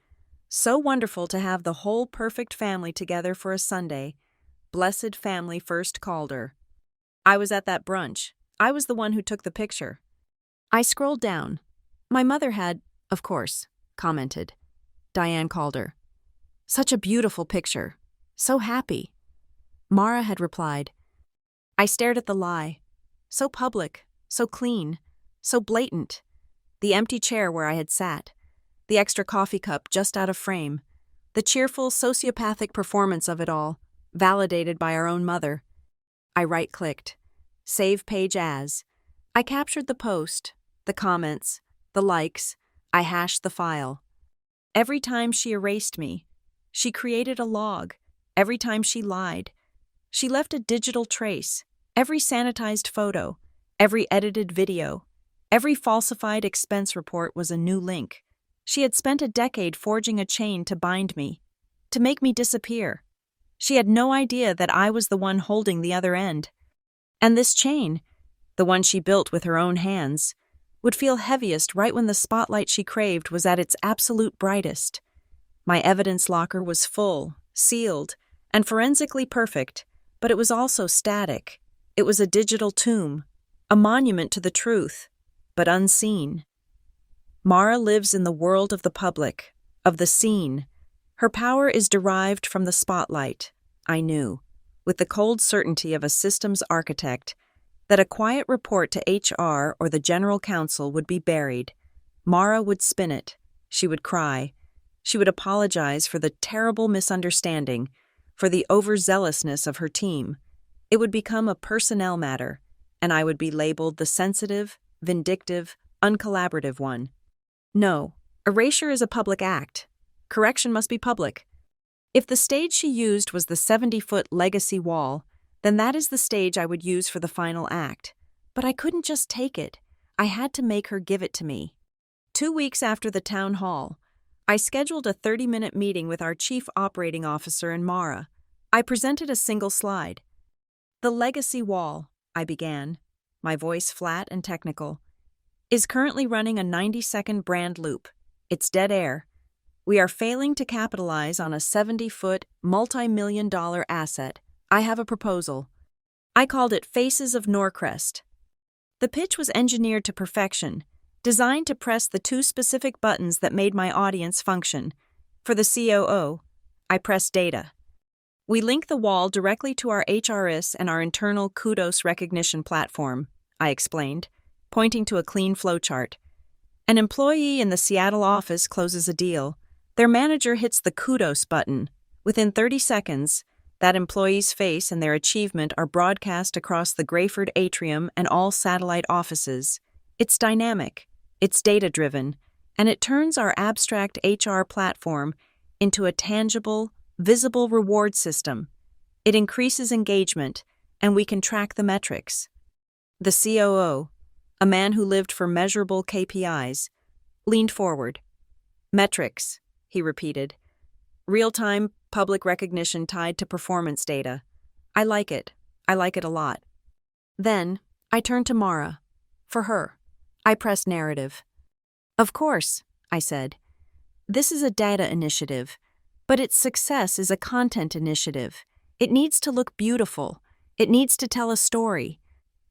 [SPEAKER 1] "So wonderful to have the whole perfect family together for a Sunday. Blessed family first called her." I was at that brunch. I was the one who took the picture. I scrolled down. My mother had, of course, commented. Diane called her. "Such a beautiful picture. So happy." Mara had replied. I stared at the lie. So public, so clean, so blatant. The empty chair where I had sat. The extra coffee cup just out of frame. The cheerful, sociopathic performance of it all, validated by our own mother. I right-clicked. Save page as. I captured the post, the comments, the likes. I hashed the file. Every time she erased me, she created a log. Every time she lied, she left a digital trace. Every sanitized photo, every edited video, every falsified expense report was a new link. She had spent a decade forging a chain to bind me, to make me disappear. She had no idea that I was the one holding the other end. And this chain, the one she built with her own hands, would feel heaviest right when the spotlight she craved was at its absolute brightest. My evidence locker was full, sealed, and forensically perfect, but it was also static. It was a digital tomb, a monument to the truth, but unseen. Mara lives in the world of the public, of the seen. Her power is derived from the spotlight, I knew, with the cold certainty of a systems architect, that a quiet report to HR or the general counsel would be buried. Mara would spin it. She would cry. She would apologize for the terrible misunderstanding, for the overzealousness of her team. It would become a personnel matter, and I would be labeled the sensitive, vindictive, uncollaborative one. No, erasure is a public act. Correction must be public. If the stage she used was the 70-foot legacy wall, then that is the stage I would use for the final act. But I couldn't just take it. I had to make her give it to me. 2 weeks after the town hall, I scheduled a 30-minute meeting with our chief operating officer and Mara. I presented a single slide. The legacy wall, I began, my voice flat and technical, is currently running a 90-second brand loop. It's dead air. We are failing to capitalize on a 70-foot, multi-million-dollar asset. I have a proposal. I called it Faces of Norcrest. The pitch was engineered to perfection, designed to press the 2 specific buttons that made my audience function. For the COO, I pressed data. We link the wall directly to our HRS and our internal kudos recognition platform, I explained, pointing to a clean flowchart. An employee in the Seattle office closes a deal. Their manager hits the kudos button. Within 30 seconds, that employee's face and their achievement are broadcast across the Grayford atrium and all satellite offices. It's dynamic, it's data-driven, and it turns our abstract HR platform into a tangible, visible reward system. It increases engagement, and we can track the metrics. The COO, a man who lived for measurable KPIs, leaned forward. Metrics, he repeated. Real-time public recognition tied to performance data. I like it. I like it a lot. Then, I turned to Mara. For her, I pressed narrative. Of course, I said. This is a data initiative, but its success is a content initiative. It needs to look beautiful. It needs to tell a story.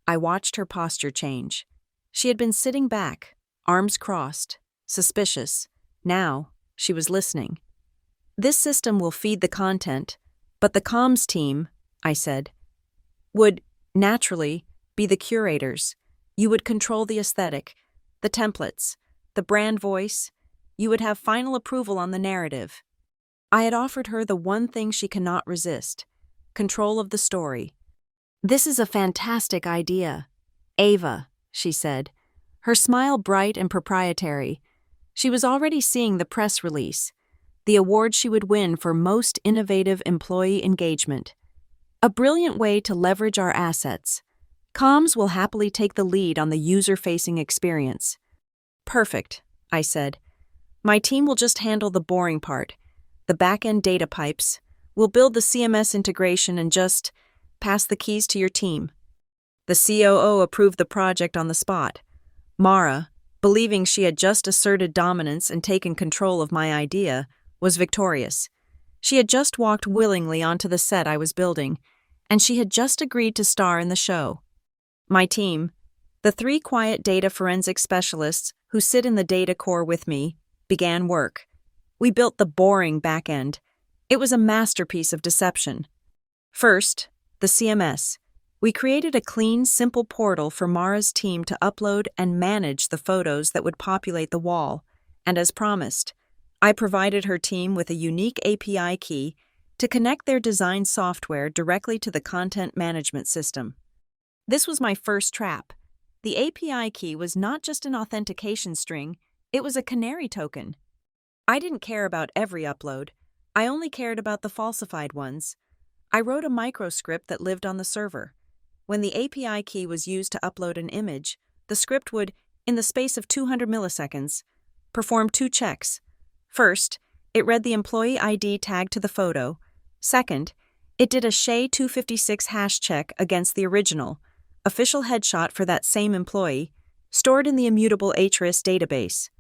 [SPEAKER 1] I watched her posture change. She had been sitting back, arms crossed, suspicious. Now, she was listening. This system will feed the content, but the comms team, I said, would, naturally, be the curators. You would control the aesthetic, the templates, the brand voice. You would have final approval on the narrative. I had offered her the one thing she cannot resist, control of the story. This is a fantastic idea. Ava, she said, her smile bright and proprietary. She was already seeing the press release, the award she would win for Most Innovative Employee Engagement. A brilliant way to leverage our assets. Comms will happily take the lead on the user-facing experience. Perfect, I said. My team will just handle the boring part, the back-end data pipes. We'll build the CMS integration and just pass the keys to your team. The COO approved the project on the spot. Mara, believing she had just asserted dominance and taken control of my idea, was victorious. She had just walked willingly onto the set I was building, and she had just agreed to star in the show. My team, the 3 quiet data forensic specialists who sit in the data core with me, began work. We built the boring back-end. It was a masterpiece of deception. First, the CMS. We created a clean, simple portal for Mara's team to upload and manage the photos that would populate the wall, and as promised, I provided her team with a unique API key to connect their design software directly to the content management system. This was my first trap. The API key was not just an authentication string, it was a canary token. I didn't care about every upload. I only cared about the falsified ones. I wrote a microscript that lived on the server. When the API key was used to upload an image, the script would, in the space of 200 milliseconds, perform 2 checks. First, it read the employee ID tagged to the photo. Second, it did a SHA-256 hash check against the original, official headshot for that same employee, stored in the immutable HRIS database.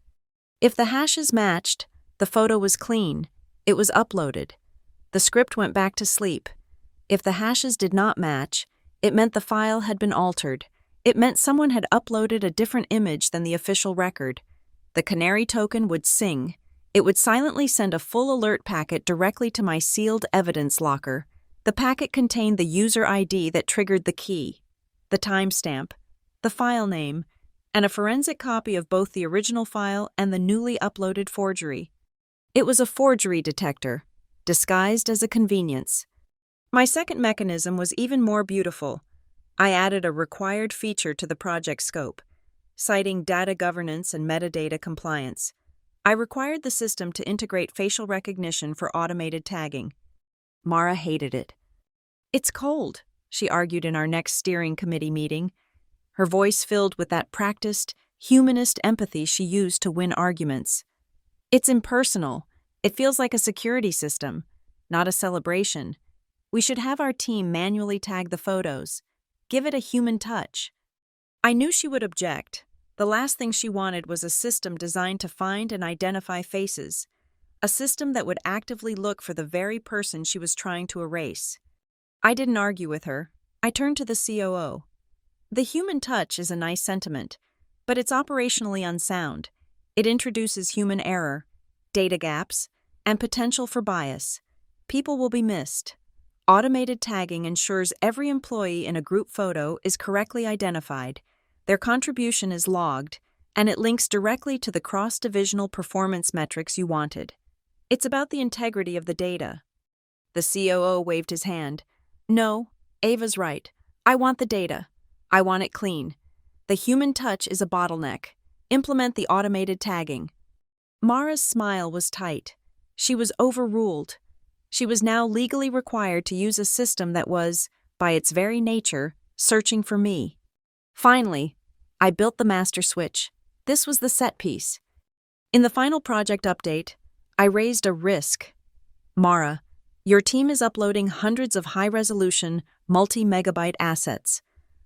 [SPEAKER 1] If the hashes matched, the photo was clean. It was uploaded. The script went back to sleep. If the hashes did not match, it meant the file had been altered. It meant someone had uploaded a different image than the official record. The canary token would sing. It would silently send a full alert packet directly to my sealed evidence locker. The packet contained the user ID that triggered the key, the timestamp, the file name, and a forensic copy of both the original file and the newly uploaded forgery. It was a forgery detector, disguised as a convenience. My second mechanism was even more beautiful. I added a required feature to the project scope, citing data governance and metadata compliance. I required the system to integrate facial recognition for automated tagging. Mara hated it. "It's cold," she argued in our next steering committee meeting, her voice filled with that practiced, humanist empathy she used to win arguments. "It's impersonal. It feels like a security system, not a celebration. We should have our team manually tag the photos. Give it a human touch." I knew she would object. The last thing she wanted was a system designed to find and identify faces, a system that would actively look for the very person she was trying to erase. I didn't argue with her. I turned to the COO. "The human touch is a nice sentiment, but it's operationally unsound. It introduces human error, data gaps, and potential for bias. People will be missed. Automated tagging ensures every employee in a group photo is correctly identified, their contribution is logged, and it links directly to the cross-divisional performance metrics you wanted. It's about the integrity of the data." The COO waved his hand. "No, Ava's right. I want the data. I want it clean. The human touch is a bottleneck. Implement the automated tagging." Mara's smile was tight. She was overruled. She was now legally required to use a system that was, by its very nature, searching for me. Finally, I built the master switch. This was the set piece. In the final project update, I raised a risk. "Mara, your team is uploading hundreds of high-resolution, multi-megabyte assets.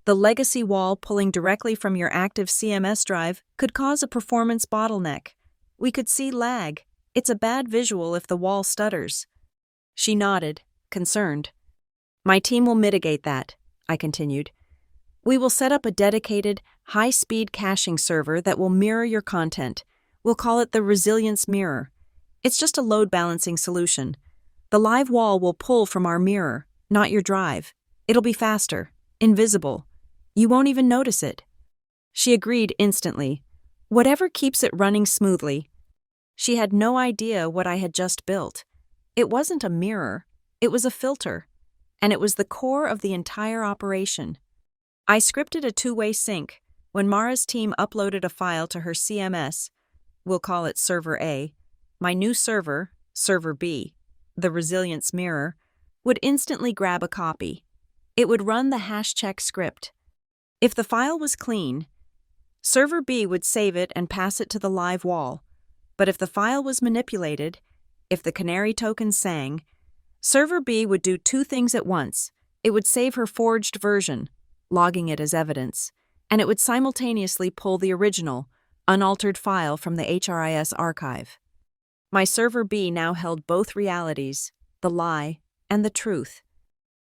[SPEAKER 1] The legacy wall pulling directly from your active CMS drive could cause a performance bottleneck. We could see lag. It's a bad visual if the wall stutters." She nodded, concerned. "My team will mitigate that," I continued. "We will set up a dedicated, high-speed caching server that will mirror your content. We'll call it the Resilience Mirror. It's just a load-balancing solution. The live wall will pull from our mirror, not your drive. It'll be faster, invisible. You won't even notice it." She agreed instantly. Whatever keeps it running smoothly. She had no idea what I had just built. It wasn't a mirror, it was a filter, and it was the core of the entire operation. I scripted a two-way sync. When Mara's team uploaded a file to her CMS, we'll call it Server A, my new server, Server B, the Resilience Mirror, would instantly grab a copy. It would run the #check script. If the file was clean, Server B would save it and pass it to the live wall. But if the file was manipulated, if the canary token sang, Server B would do two things at once. It would save her forged version, logging it as evidence, and it would simultaneously pull the original, unaltered file from the HRIS archive. My Server B now held both realities, the lie and the truth.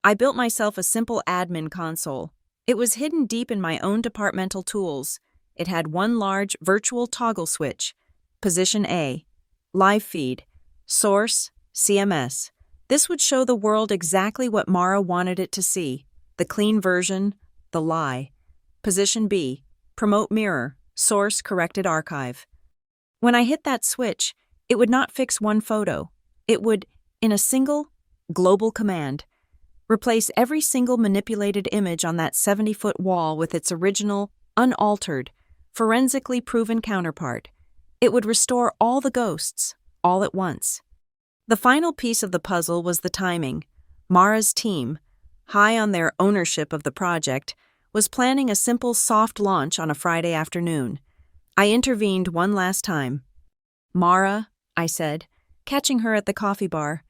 [SPEAKER 1] I built myself a simple admin console. It was hidden deep in my own departmental tools. It had one large virtual toggle switch, Position A, Live Feed, Source, CMS. This would show the world exactly what Mara wanted it to see, the clean version, the lie. Position B, Promote Mirror, Source Corrected Archive. When I hit that switch, it would not fix one photo. It would, in a single, global command, replace every single manipulated image on that 70-foot wall with its original, unaltered, forensically proven counterpart. It would restore all the ghosts, all at once. The final piece of the puzzle was the timing. Mara's team, high on their ownership of the project, was planning a simple soft launch on a Friday afternoon. I intervened one last time. "Mara," I said, catching her at the coffee bar,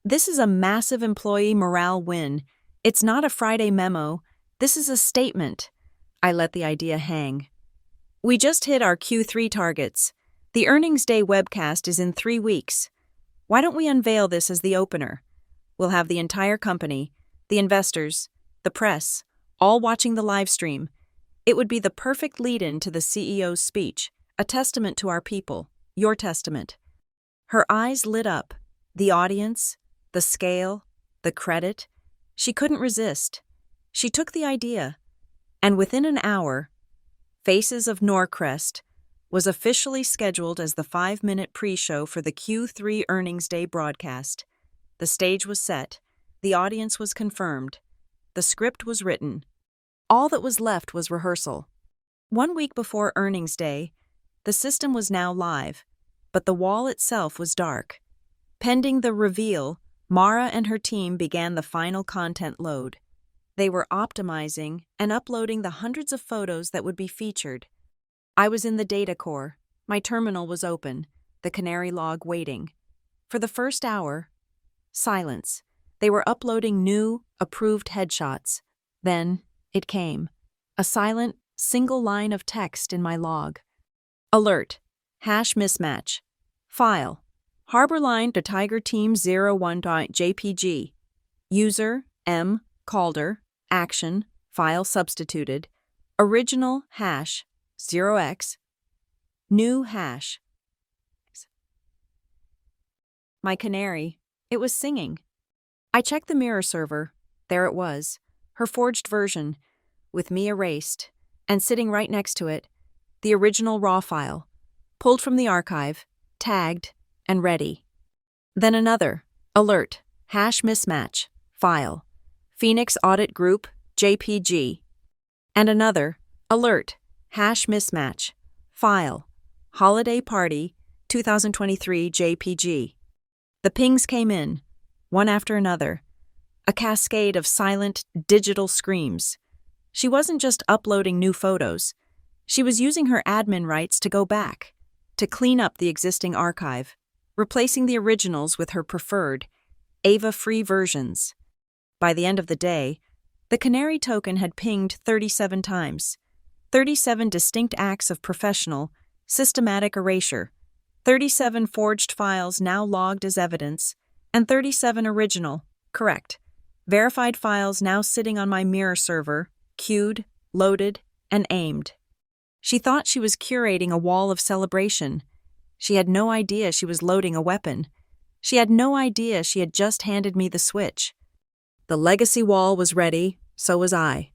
[SPEAKER 1] "this is a massive employee morale win. It's not a Friday memo. This is a statement." I let the idea hang. "We just hit our Q3 targets. The earnings day webcast is in 3 weeks. Why don't we unveil this as the opener? We'll have the entire company, the investors, the press, all watching the live stream. It would be the perfect lead-in to the CEO's speech, a testament to our people, your testament." Her eyes lit up. The audience, the scale, the credit. She couldn't resist. She took the idea, and within an hour, Faces of Norcrest was officially scheduled as the 5-minute pre-show for the Q3 earnings day broadcast. The stage was set, the audience was confirmed, the script was written. All that was left was rehearsal. 1 week before earnings day, the system was now live. but the wall itself was dark. Pending the reveal, Mara and her team began the final content load. They were optimizing and uploading the hundreds of photos that would be featured. I was in the data core. My terminal was open, the canary log waiting. For the first hour, silence. They were uploading new, approved headshots. Then, it came. A silent, single line of text in my log. Alert. Hash mismatch. File. Harborline to Tiger Team 01.jpg. User, M. Calder. Action. File substituted. Original hash. 0x. New hash. My canary. It was singing. I checked the mirror server. There it was. Her forged version, with me erased, and sitting right next to it, the original raw file, pulled from the archive, tagged, and ready. Then another, alert, hash mismatch, file, Phoenix Audit Group, JPG. And another, alert, hash mismatch, file, Holiday Party, 2023 JPG. The pings came in, one after another, a cascade of silent, digital screams. She wasn't just uploading new photos. She was using her admin rights to go back, to clean up the existing archive, replacing the originals with her preferred, AVA-free versions. By the end of the day, the canary token had pinged 37 times, 37 distinct acts of professional, systematic erasure, 37 forged files now logged as evidence, and 37 original, correct, verified files now sitting on my mirror server, queued, loaded, and aimed. She thought she was curating a wall of celebration. She had no idea she was loading a weapon. She had no idea she had just handed me the switch. The legacy wall was ready, so was I.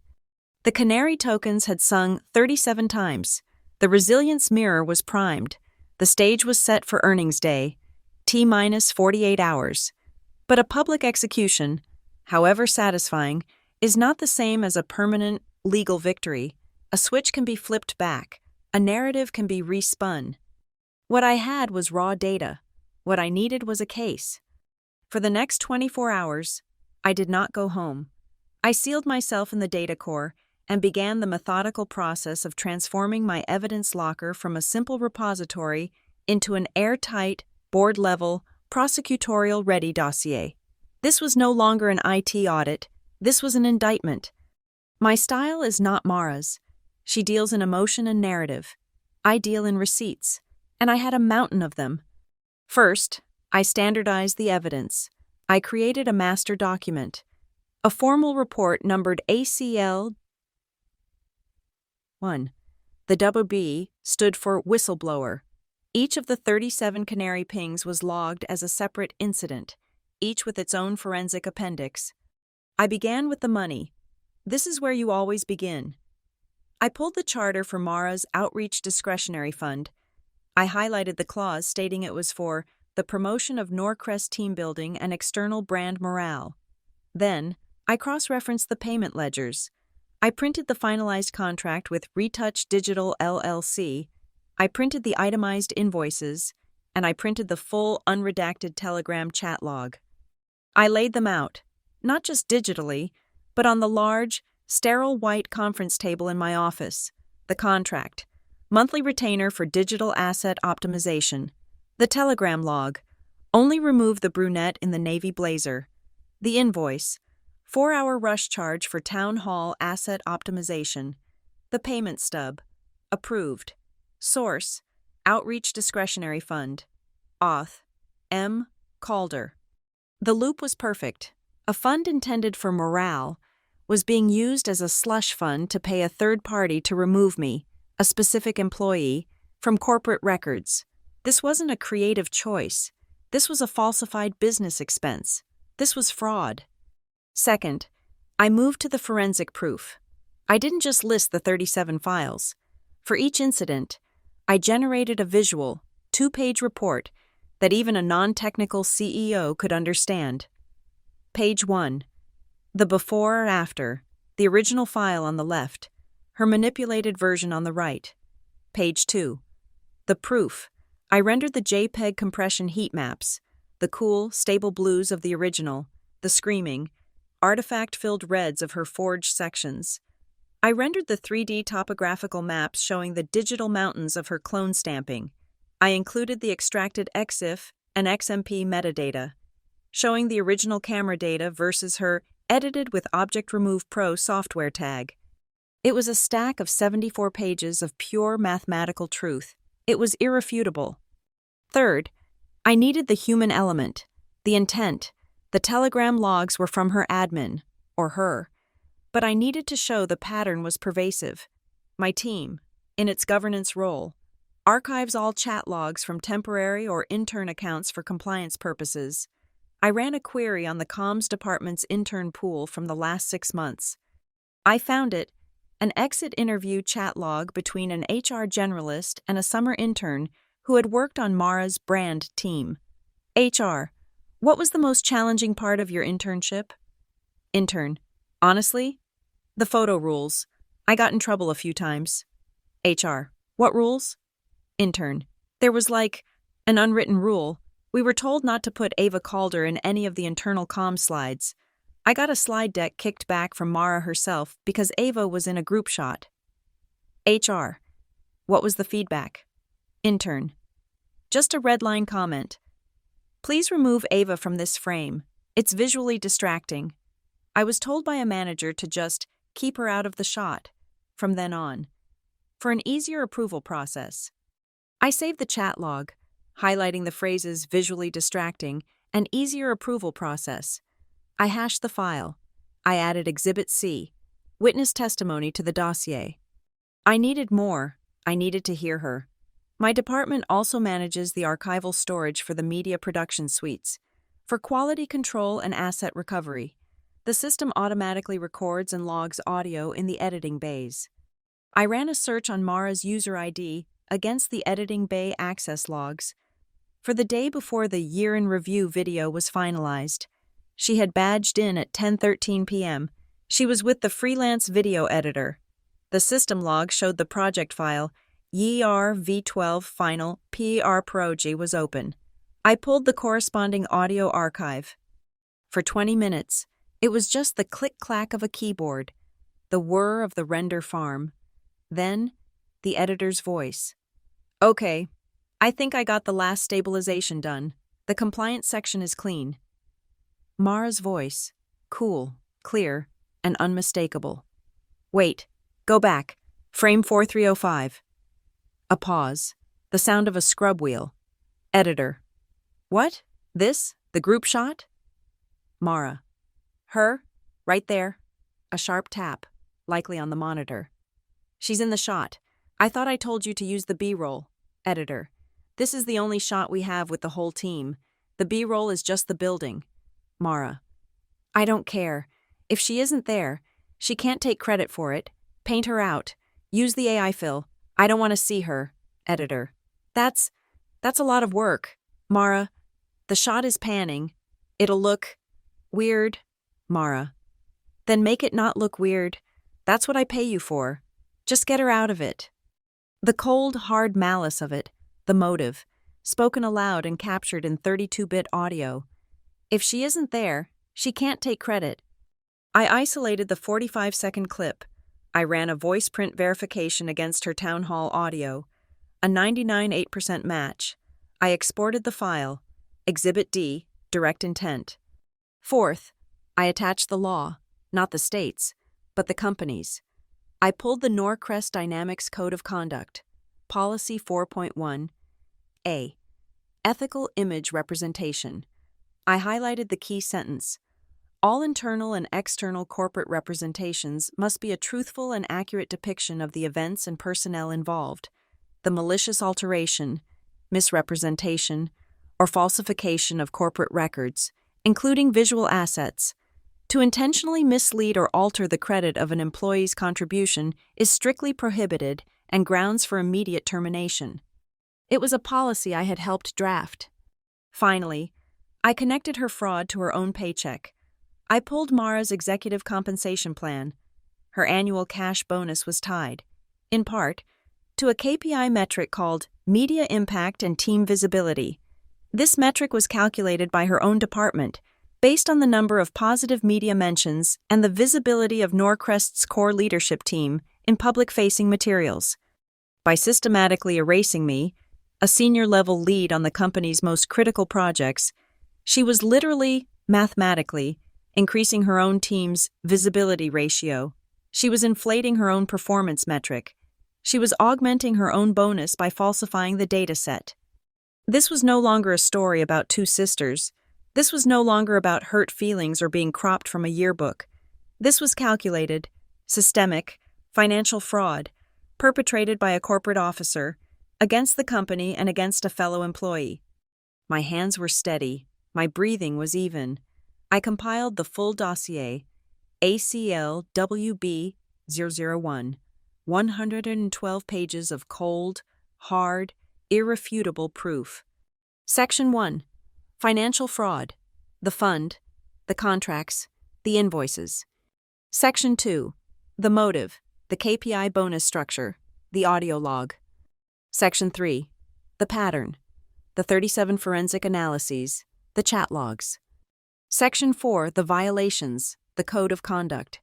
[SPEAKER 1] The canary tokens had sung 37 times. The resilience mirror was primed. The stage was set for earnings day, T-minus 48 hours. But a public execution, however satisfying, is not the same as a permanent, legal victory. A switch can be flipped back. A narrative can be respun. What I had was raw data. What I needed was a case. For the next 24 hours, I did not go home. I sealed myself in the data core and began the methodical process of transforming my evidence locker from a simple repository into an airtight, board-level, prosecutorial-ready dossier. This was no longer an IT audit. This was an indictment. My style is not Mara's. She deals in emotion and narrative. I deal in receipts, and I had a mountain of them. First, I standardized the evidence. I created a master document, a formal report numbered ACL 1. The double B stood for whistleblower. Each of the 37 canary pings was logged as a separate incident, each with its own forensic appendix. I began with the money. This is where you always begin. I pulled the charter for Mara's Outreach Discretionary Fund. I highlighted the clause stating it was for the promotion of Norcrest team building and external brand morale. Then, I cross-referenced the payment ledgers. I printed the finalized contract with Retouch Digital LLC. I printed the itemized invoices, and I printed the full unredacted Telegram chat log. I laid them out, not just digitally, but on the large, sterile white conference table in my office. The contract, monthly retainer for digital asset optimization. The Telegram log, only remove the brunette in the navy blazer. The invoice, 4-hour rush charge for town hall asset optimization. The payment stub, approved. Source, Outreach Discretionary Fund. Auth, M. Calder. The loop was perfect. A fund intended for morale was being used as a slush fund to pay a third party to remove me, a specific employee, from corporate records. This wasn't a creative choice. This was a falsified business expense. This was fraud. Second, I moved to the forensic proof. I didn't just list the 37 files. For each incident, I generated a visual, 2-page report that even a non-technical CEO could understand. Page 1. The before or after, the original file on the left, her manipulated version on the right. Page 2. The proof, I rendered the JPEG compression heat maps, the cool, stable blues of the original, the screaming, artifact-filled reds of her forged sections. I rendered the 3D topographical maps showing the digital mountains of her clone stamping. I included the extracted EXIF and XMP metadata, showing the original camera data versus her edited with Object Remove Pro software tag. It was a stack of 74 pages of pure mathematical truth. It was irrefutable. Third, I needed the human element, the intent. The Telegram logs were from her admin, or her. But I needed to show the pattern was pervasive. My team, in its governance role, archives all chat logs from temporary or intern accounts for compliance purposes. I ran a query on the comms department's intern pool from the last 6 months. I found it, an exit interview chat log between an HR generalist and a summer intern who had worked on Mara's brand team. HR, what was the most challenging part of your internship? Intern, honestly, the photo rules. I got in trouble a few times. HR, what rules? Intern, there was like an unwritten rule. We were told not to put Ava Calder in any of the internal comm slides. I got a slide deck kicked back from Mara herself because Ava was in a group shot. HR, what was the feedback? Intern, just a red line comment. Please remove Ava from this frame. It's visually distracting. I was told by a manager to just keep her out of the shot from then on, for an easier approval process. I saved the chat log, highlighting the phrases visually distracting and easier approval process. I hashed the file. I added Exhibit C, witness testimony to the dossier. I needed more. I needed to hear her. My department also manages the archival storage for the media production suites. For quality control and asset recovery, the system automatically records and logs audio in the editing bays. I ran a search on Mara's user ID against the editing bay access logs. For the day before the year in review video was finalized, she had badged in at 10:13 p.m. She was with the freelance video editor. The system log showed the project file YER V12 Final PER Progy was open. I pulled the corresponding audio archive. For 20 minutes, it was just the click-clack of a keyboard, the whir of the render farm. Then, the editor's voice. Okay, I think I got the last stabilization done. The compliance section is clean. Mara's voice, cool, clear, and unmistakable. Wait, go back. Frame 4305. A pause. The sound of a scrub wheel. Editor. What? This? The group shot? Mara. Her? Right there. A sharp tap, likely on the monitor. She's in the shot. I thought I told you to use the B-roll. Editor. This is the only shot we have with the whole team. The B-roll is just the building. Mara. I don't care. If she isn't there, she can't take credit for it. Paint her out. Use the AI fill. I don't want to see her. Editor. That's a lot of work. Mara. The shot is panning. It'll look weird. Mara. Then make it not look weird. That's what I pay you for. Just get her out of it. The cold, hard malice of it, the motive, spoken aloud and captured in 32-bit audio. If she isn't there, she can't take credit. I isolated the 45-second clip. I ran a voice print verification against her town hall audio, a 99.8% match. I exported the file, Exhibit D, direct intent. Fourth, I attached the law, not the states, but the companies. I pulled the Norcrest Dynamics Code of Conduct, Policy 4.1, A, Ethical Image Representation. I highlighted the key sentence. All internal and external corporate representations must be a truthful and accurate depiction of the events and personnel involved. The malicious alteration, misrepresentation, or falsification of corporate records, including visual assets, to intentionally mislead or alter the credit of an employee's contribution is strictly prohibited and grounds for immediate termination. It was a policy I had helped draft. Finally, I connected her fraud to her own paycheck. I pulled Mara's executive compensation plan. Her annual cash bonus was tied, in part, to a KPI metric called Media Impact and Team Visibility. This metric was calculated by her own department, based on the number of positive media mentions and the visibility of Norcrest's core leadership team in public-facing materials. By systematically erasing me, a senior-level lead on the company's most critical projects, she was literally, mathematically, increasing her own team's visibility ratio. She was inflating her own performance metric. She was augmenting her own bonus by falsifying the data set. This was no longer a story about two sisters. This was no longer about hurt feelings or being cropped from a yearbook. This was calculated, systemic, financial fraud, perpetrated by a corporate officer, against the company and against a fellow employee. My hands were steady. My breathing was even. I compiled the full dossier, ACLWB001, 112 pages of cold, hard, irrefutable proof. Section 1. Financial fraud. The fund, the contracts, the invoices. Section 2. The motive, the KPI bonus structure, the audio log. Section 3. The pattern, the 37 forensic analyses, the chat logs. Section 4. The violations, the code of conduct.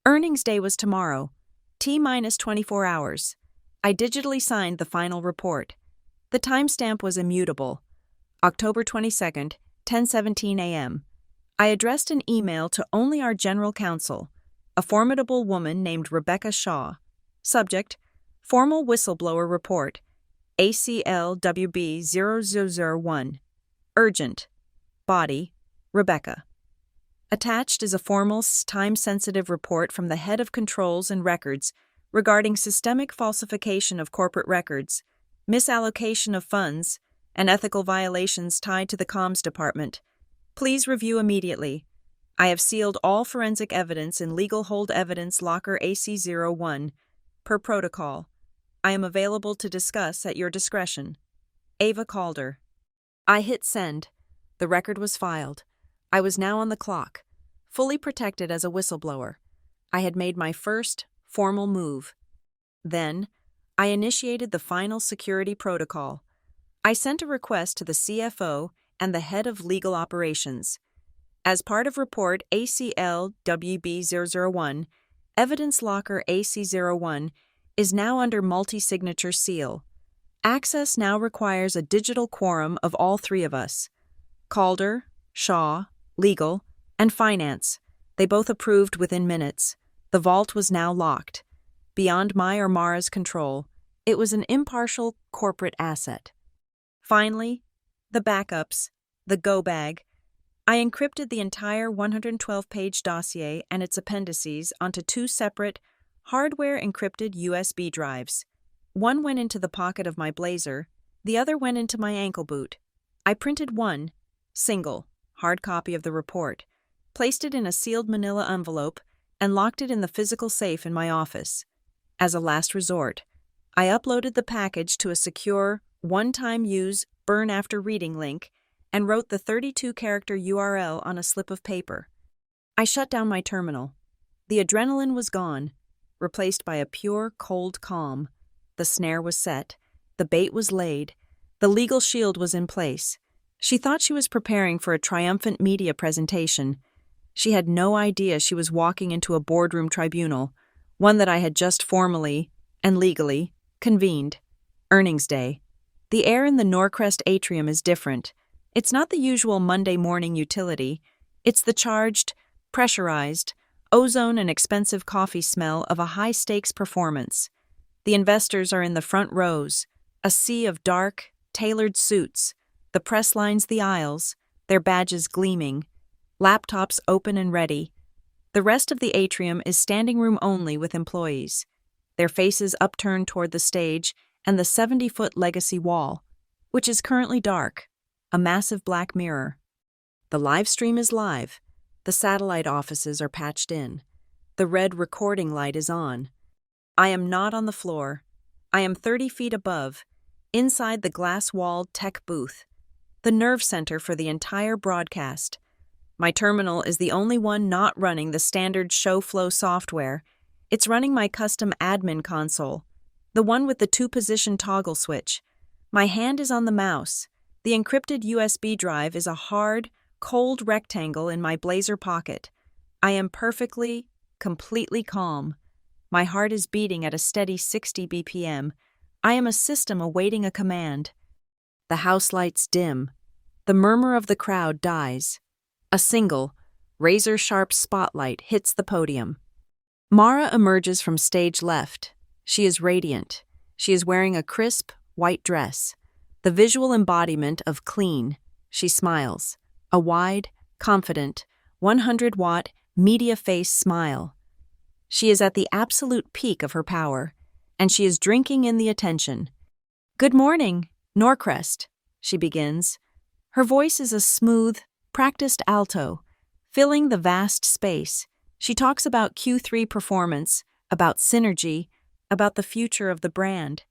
[SPEAKER 1] Earnings day was tomorrow, T-minus 24 hours. I digitally signed the final report. The timestamp was immutable. October 22nd, 10:17 a.m. I addressed an email to only our general counsel, a formidable woman named Rebecca Shaw. Subject: Formal Whistleblower Report, ACLWB0001. Urgent. Body: Rebecca. Attached is a formal, time-sensitive report from the head of controls and records regarding systemic falsification of corporate records, misallocation of funds, and ethical violations tied to the comms department. Please review immediately. I have sealed all forensic evidence in Legal Hold Evidence Locker AC01, per protocol. I am available to discuss at your discretion. Ava Calder. I hit send. The record was filed. I was now on the clock, fully protected as a whistleblower. I had made my first formal move. Then, I initiated the final security protocol. I sent a request to the CFO and the head of legal operations. As part of report ACLWB001, Evidence Locker AC01 is now under multi-signature seal. Access now requires a digital quorum of all three of us: Calder, Shaw, Legal, and Finance. They both approved within minutes. The vault was now locked. Beyond my or Mara's control, it was an impartial corporate asset. Finally, the backups, the go bag. I encrypted the entire 112-page dossier and its appendices onto two separate, hardware-encrypted USB drives. One went into the pocket of my blazer, the other went into my ankle boot. I printed one, single, hard copy of the report, placed it in a sealed manila envelope, and locked it in the physical safe in my office. As a last resort, I uploaded the package to a secure, one-time use, burn after reading link, and wrote the 32-character URL on a slip of paper. I shut down my terminal. The adrenaline was gone, replaced by a pure, cold calm. The snare was set. The bait was laid. The legal shield was in place. She thought she was preparing for a triumphant media presentation. She had no idea she was walking into a boardroom tribunal, one that I had just formally, and legally, convened. Earnings day. The air in the Norcrest atrium is different. It's not the usual Monday morning utility. It's the charged, pressurized, ozone and expensive coffee smell of a high-stakes performance. The investors are in the front rows, a sea of dark, tailored suits. The press lines the aisles, their badges gleaming, laptops open and ready. The rest of the atrium is standing room only with employees, their faces upturned toward the stage and the 70-foot legacy wall, which is currently dark, a massive black mirror. The live stream is live. The satellite offices are patched in. The red recording light is on. I am not on the floor. I am 30 feet above, inside the glass-walled tech booth, the nerve center for the entire broadcast. My terminal is the only one not running the standard show flow software. It's running my custom admin console. the one with the two-position toggle switch. My hand is on the mouse. The encrypted USB drive is a hard, cold rectangle in my blazer pocket. I am perfectly, completely calm. My heart is beating at a steady 60 BPM. I am a system awaiting a command. The house lights dim. The murmur of the crowd dies. A single, razor-sharp spotlight hits the podium. Mara emerges from stage left. She is radiant. She is wearing a crisp, white dress, the visual embodiment of clean. She smiles, a wide, confident, 100-watt, media-face smile. She is at the absolute peak of her power, and she is drinking in the attention. "Good morning, Norcrest," she begins. Her voice is a smooth, practiced alto, filling the vast space. She talks about Q3 performance, about synergy, about the future of the brand.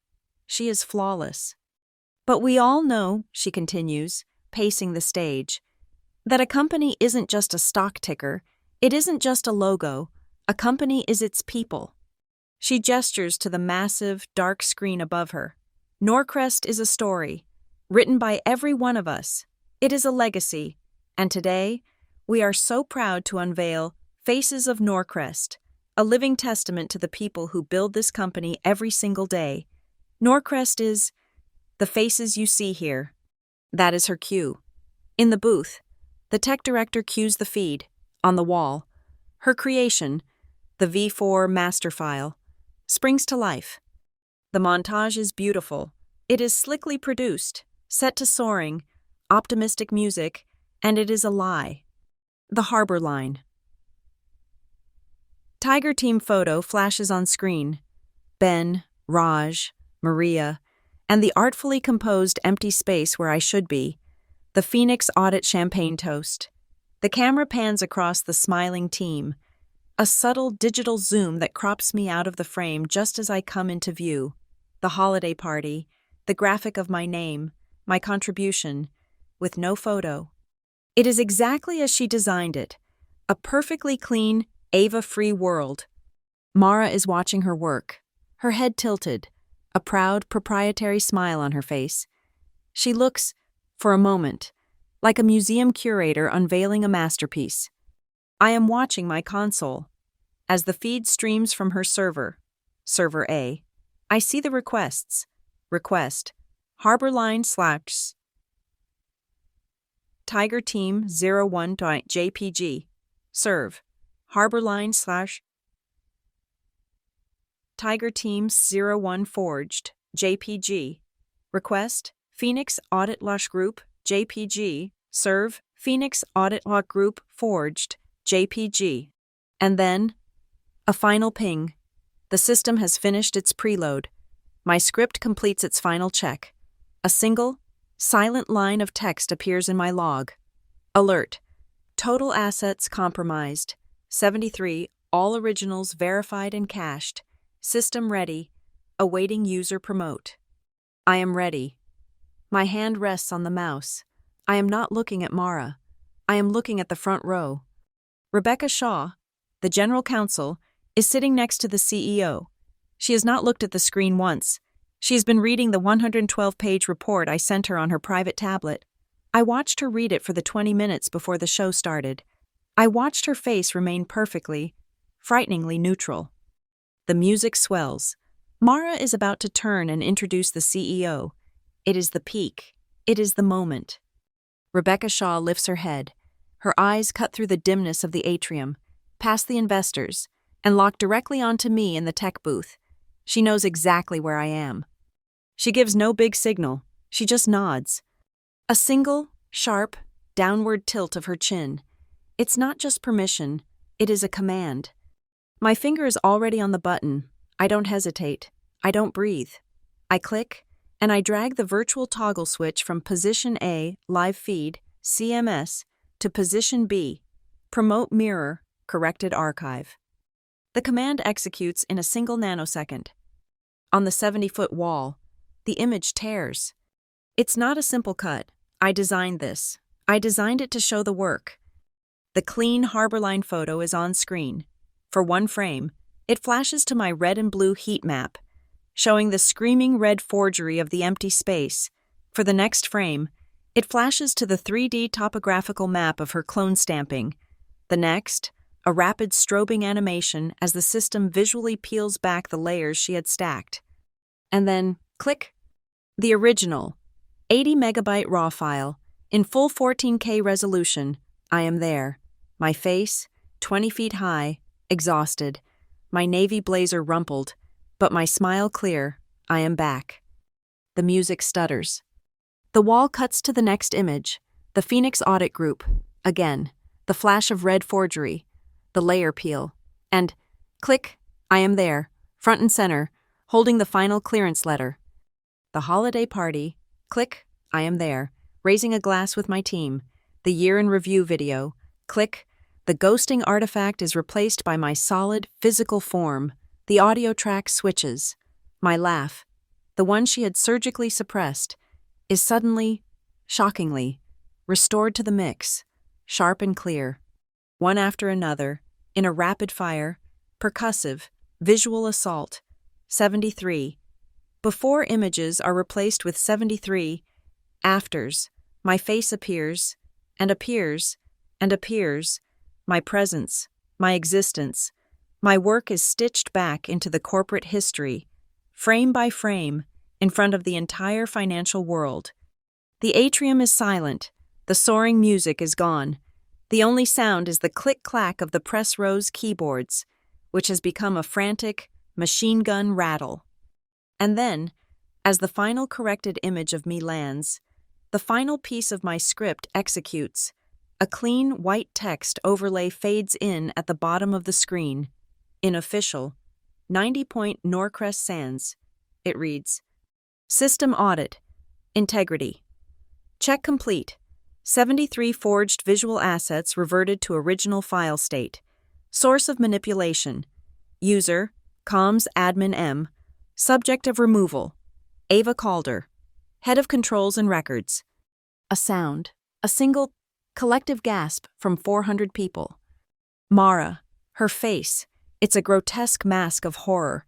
[SPEAKER 1] She is flawless. But we all know, she continues, pacing the stage, that a company isn't just a stock ticker, it isn't just a logo, a company is its people. She gestures to the massive, dark screen above her. Norcrest is a story, written by every one of us. It is a legacy, and today, we are so proud to unveil Faces of Norcrest, a living testament to the people who build this company every single day. Norcrest is the faces you see here. That is her cue. In the booth, the tech director cues the feed. On the wall, her creation, the V4 master file, springs to life. The montage is beautiful. It is slickly produced, set to soaring, optimistic music, and it is a lie. The harbor line. Tiger Team photo flashes on screen. Ben, Raj, Maria, and the artfully composed empty space where I should be. The Phoenix Audit champagne toast. The camera pans across the smiling team. A subtle digital zoom that crops me out of the frame just as I come into view. The holiday party, the graphic of my name, my contribution, with no photo. It is exactly as she designed it. A perfectly clean, Ava-free world. Mara is watching her work, her head tilted, a proud, proprietary smile on her face. She looks, for a moment, like a museum curator unveiling a masterpiece. I am watching my console. As the feed streams from her server, Server A, I see the requests. Request, Harborline / Tiger Team 01.jpg. Serve, Harborline / Tiger Team 01 forged, JPG. Request, Phoenix Audit Lush Group, JPG. Serve, Phoenix Audit Lush Group forged, JPG. And then, a final ping. The system has finished its preload. My script completes its final check. A single, silent line of text appears in my log. Alert. Total assets compromised. 73, all originals verified and cached. System ready. Awaiting user promote. I am ready. My hand rests on the mouse. I am not looking at Mara. I am looking at the front row. Rebecca Shaw, the general counsel, is sitting next to the CEO. She has not looked at the screen once. She has been reading the 112-page report I sent her on her private tablet. I watched her read it for the 20 minutes before the show started. I watched her face remain perfectly, frighteningly neutral. The music swells. Mara is about to turn and introduce the CEO. It is the peak. It is the moment. Rebecca Shaw lifts her head. Her eyes cut through the dimness of the atrium, past the investors, and lock directly onto me in the tech booth. She knows exactly where I am. She gives no big signal. She just nods. A single, sharp, downward tilt of her chin. It's not just permission. It is a command. My finger is already on the button. I don't hesitate. I don't breathe. I click, and I drag the virtual toggle switch from Position A, Live Feed, CMS, to Position B, Promote Mirror, Corrected Archive. The command executes in a single nanosecond. On the 70-foot wall, the image tears. It's not a simple cut. I designed this. I designed it to show the work. The clean Harborline photo is on screen. For one frame, it flashes to my red and blue heat map. showing the screaming red forgery of the empty space. For the next frame, it flashes to the 3D topographical map of her clone stamping. The next, a rapid strobing animation as the system visually peels back the layers she had stacked. And then, click, the original, 80 megabyte RAW file, in full 14K resolution. I am there. My face, 20 feet high, exhausted. My navy blazer rumpled, but my smile clear. I am back. The music stutters. The wall cuts to the next image, the Phoenix Audit Group. Again, the flash of red forgery, the layer peel, and, click, I am there, front and center, holding the final clearance letter. The holiday party, click, I am there, raising a glass with my team. The year in review video, click, the ghosting artifact is replaced by my solid, physical form. The audio track switches. My laugh, the one she had surgically suppressed, is suddenly, shockingly, restored to the mix, sharp and clear. One after another, in a rapid-fire, percussive, visual assault. 73. Before images are replaced with 73 afters, my face appears, and appears, and appears. My presence, my existence, my work is stitched back into the corporate history, frame by frame, in front of the entire financial world. The atrium is silent, the soaring music is gone. The only sound is the click-clack of the press row's keyboards, which has become a frantic, machine gun rattle. And then, as the final corrected image of me lands, the final piece of my script executes. A clean, white text overlay fades in at the bottom of the screen. In official, 90 Point Norcrest Sands, it reads, System Audit, Integrity. Check complete. 73 forged visual assets reverted to original file state. Source of manipulation. User, comms admin M. Subject of removal, Ava Calder. Head of controls and records. A sound, a single collective gasp from 400 people. Mara, her face, it's a grotesque mask of horror.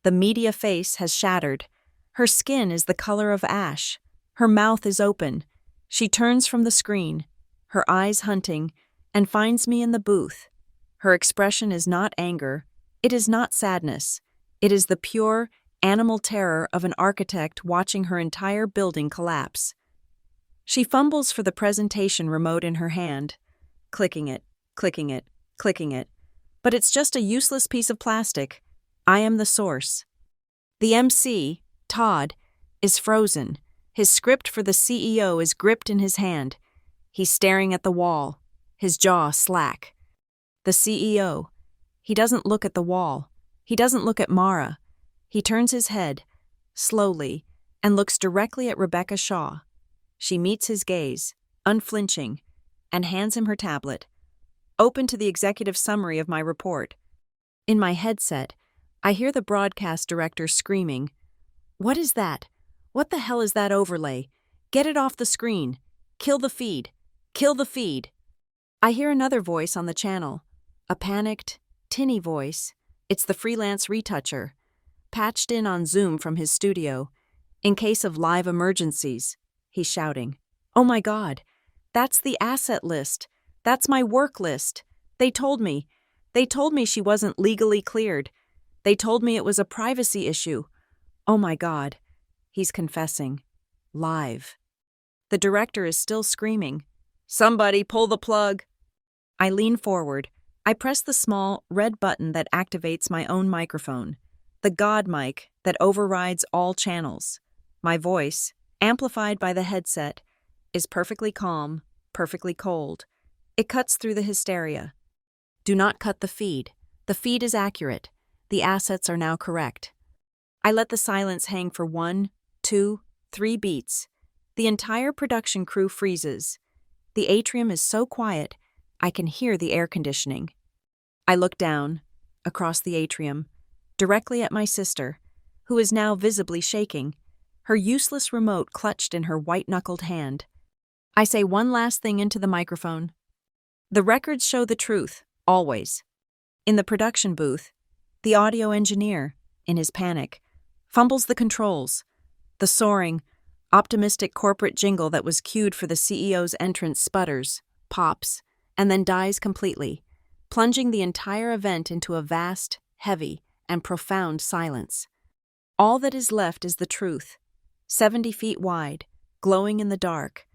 [SPEAKER 1] The media face has shattered. Her skin is the color of ash. Her mouth is open. She turns from the screen, her eyes hunting, and finds me in the booth. Her expression is not anger. It is not sadness. It is the pure, animal terror of an architect watching her entire building collapse. She fumbles for the presentation remote in her hand, clicking it, clicking it, clicking it. But it's just a useless piece of plastic. I am the source. The MC, Todd, is frozen. His script for the CEO is gripped in his hand. He's staring at the wall, his jaw slack. The CEO, he doesn't look at the wall. He doesn't look at Mara. He turns his head, slowly, and looks directly at Rebecca Shaw. She meets his gaze, unflinching, and hands him her tablet, open to the executive summary of my report. In my headset, I hear the broadcast director screaming, "What is that? What the hell is that overlay? Get it off the screen. Kill the feed. Kill the feed." I hear another voice on the channel, a panicked, tinny voice. It's the freelance retoucher, patched in on Zoom from his studio. In case of live emergencies, he's shouting, "Oh my God, that's the asset list. That's my work list. They told me she wasn't legally cleared. They told me it was a privacy issue. Oh my God." He's confessing. Live. The director is still screaming, "Somebody pull the plug." I lean forward. I press the small, red button that activates my own microphone, the God mic that overrides all channels. My voice, amplified by the headset, is perfectly calm, perfectly cold. It cuts through the hysteria. Do not cut the feed. The feed is accurate. The assets are now correct. I let the silence hang for 1, 2, 3 beats. The entire production crew freezes. The atrium is so quiet, I can hear the air conditioning. I look down, across the atrium, directly at my sister, who is now visibly shaking, her useless remote clutched in her white-knuckled hand. I say one last thing into the microphone. The records show the truth, always. In the production booth, the audio engineer, in his panic, fumbles the controls. The soaring, optimistic corporate jingle that was cued for the CEO's entrance sputters, pops, and then dies completely, plunging the entire event into a vast, heavy, and profound silence. All that is left is the truth, 70 feet wide, glowing in the dark.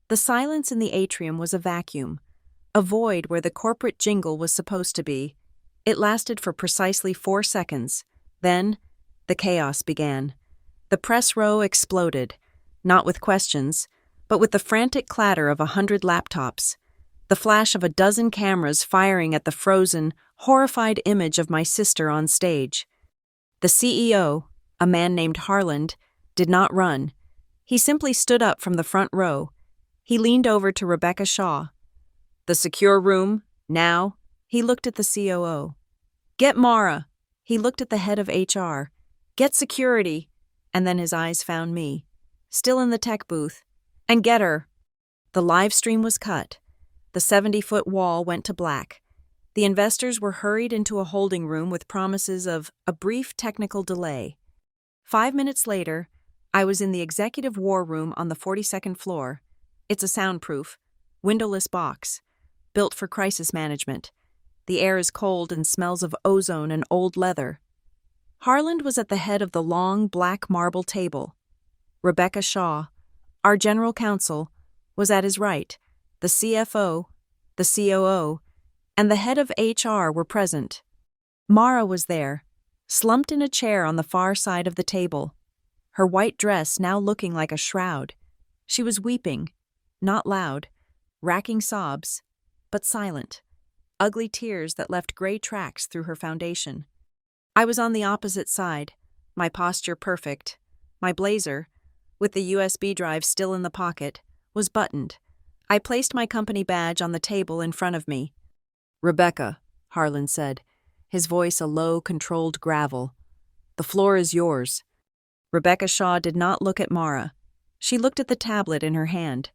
[SPEAKER 1] The silence in the atrium was a vacuum, a void where the corporate jingle was supposed to be. It lasted for precisely 4 seconds. Then, the chaos began. The press row exploded, not with questions, but with the frantic clatter of 100 laptops, the flash of a dozen cameras firing at the frozen, horrified image of my sister on stage. The CEO, a man named Harland, did not run. He simply stood up from the front row. He leaned over to Rebecca Shaw. "The secure room, now." He looked at the COO. "Get Mara." He looked at the head of HR. "Get security." And then his eyes found me, still in the tech booth. "And get her." The live stream was cut. The 70-foot wall went to black. The investors were hurried into a holding room with promises of a brief technical delay. 5 minutes later, I was in the executive war room on the 42nd floor. It's a soundproof, windowless box, built for crisis management. The air is cold and smells of ozone and old leather. Harland was at the head of the long, black marble table. Rebecca Shaw, our general counsel, was at his right. The CFO, the COO, and the head of HR were present. Mara was there, slumped in a chair on the far side of the table, her white dress now looking like a shroud. She was weeping, not loud, racking sobs, but silent, ugly tears that left gray tracks through her foundation. I was on the opposite side, my posture perfect. My blazer, with the USB drive still in the pocket, was buttoned. I placed my company badge on the table in front of me. "Rebecca," Harlan said, his voice a low, controlled gravel. "The floor is yours." Rebecca Shaw did not look at Mara. She looked at the tablet in her hand.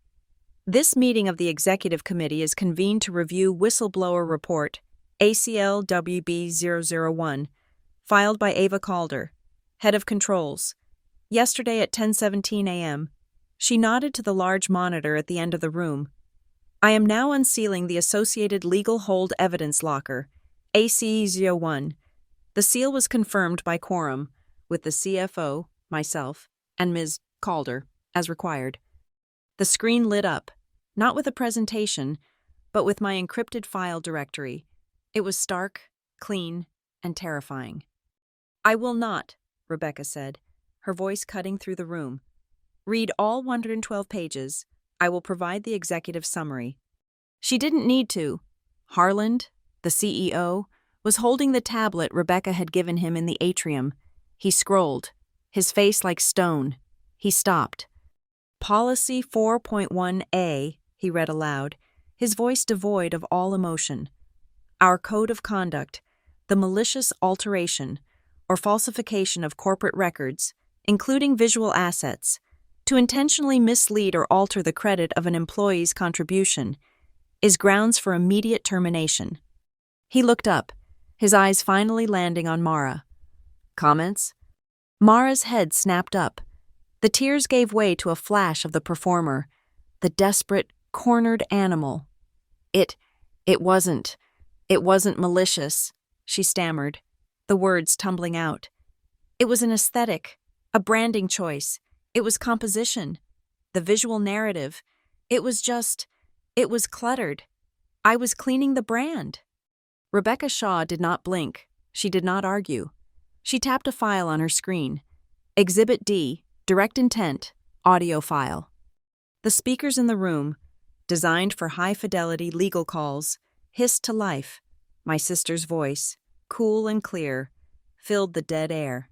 [SPEAKER 1] "This meeting of the Executive Committee is convened to review Whistleblower Report, ACL-WB001, filed by Ava Calder, Head of Controls. Yesterday at 10:17 a.m., she nodded to the large monitor at the end of the room. "I am now unsealing the Associated Legal Hold Evidence Locker, ACE01. The seal was confirmed by quorum, with the CFO, myself, and Ms. Calder, as required." The screen lit up, not with a presentation, but with my encrypted file directory. It was stark, clean, and terrifying. "I will not," Rebecca said, her voice cutting through the room. "Read all 112 pages. I will provide the executive summary." She didn't need to. Harland, the CEO, was holding the tablet Rebecca had given him in the atrium. He scrolled, his face like stone. He stopped. "Policy 4.1a," he read aloud, his voice devoid of all emotion. "Our code of conduct, the malicious alteration or falsification of corporate records, including visual assets, to intentionally mislead or alter the credit of an employee's contribution, is grounds for immediate termination." He looked up, his eyes finally landing on Mara. "Comments?" Mara's head snapped up. The tears gave way to a flash of the performer, the desperate, cornered animal. It wasn't malicious," she stammered, the words tumbling out. "It was an aesthetic, a branding choice. It was composition, the visual narrative. It was cluttered. I was cleaning the brand." Rebecca Shaw did not blink. She did not argue. She tapped a file on her screen. Exhibit D, Direct Intent, audio file. The speakers in the room, designed for high-fidelity legal calls, hissed to life. My sister's voice, cool and clear, filled the dead air.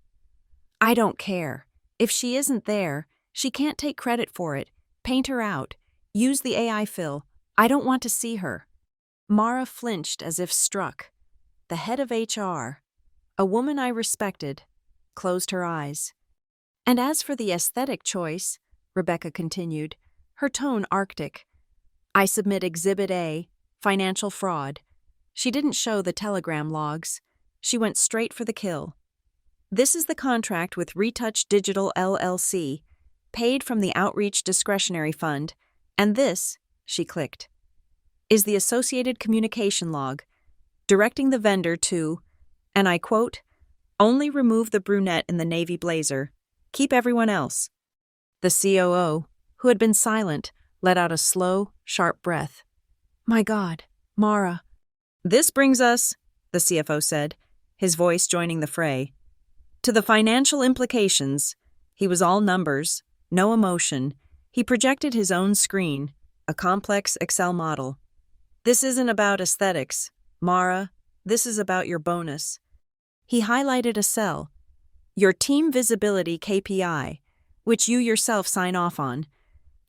[SPEAKER 1] "I don't care. If she isn't there, she can't take credit for it. Paint her out. Use the AI fill. I don't want to see her." Mara flinched as if struck. The head of HR, a woman I respected, closed her eyes. "And as for the aesthetic choice," Rebecca continued, her tone arctic, "I submit Exhibit A, financial fraud." She didn't show the telegram logs. She went straight for the kill. This is the contract with Retouch Digital LLC, paid from the Outreach Discretionary Fund, and this, she clicked, is the associated communication log, directing the vendor to, and I quote, only remove the brunette in the navy blazer. Keep everyone else. The COO, who had been silent, let out a slow, sharp breath. My God, Mara. This brings us, the CFO said, his voice joining the fray, to the financial implications. He was all numbers, no emotion. He projected his own screen, a complex Excel model. This isn't about aesthetics, Mara. This is about your bonus. He highlighted a cell, your team visibility KPI, which you yourself sign off on,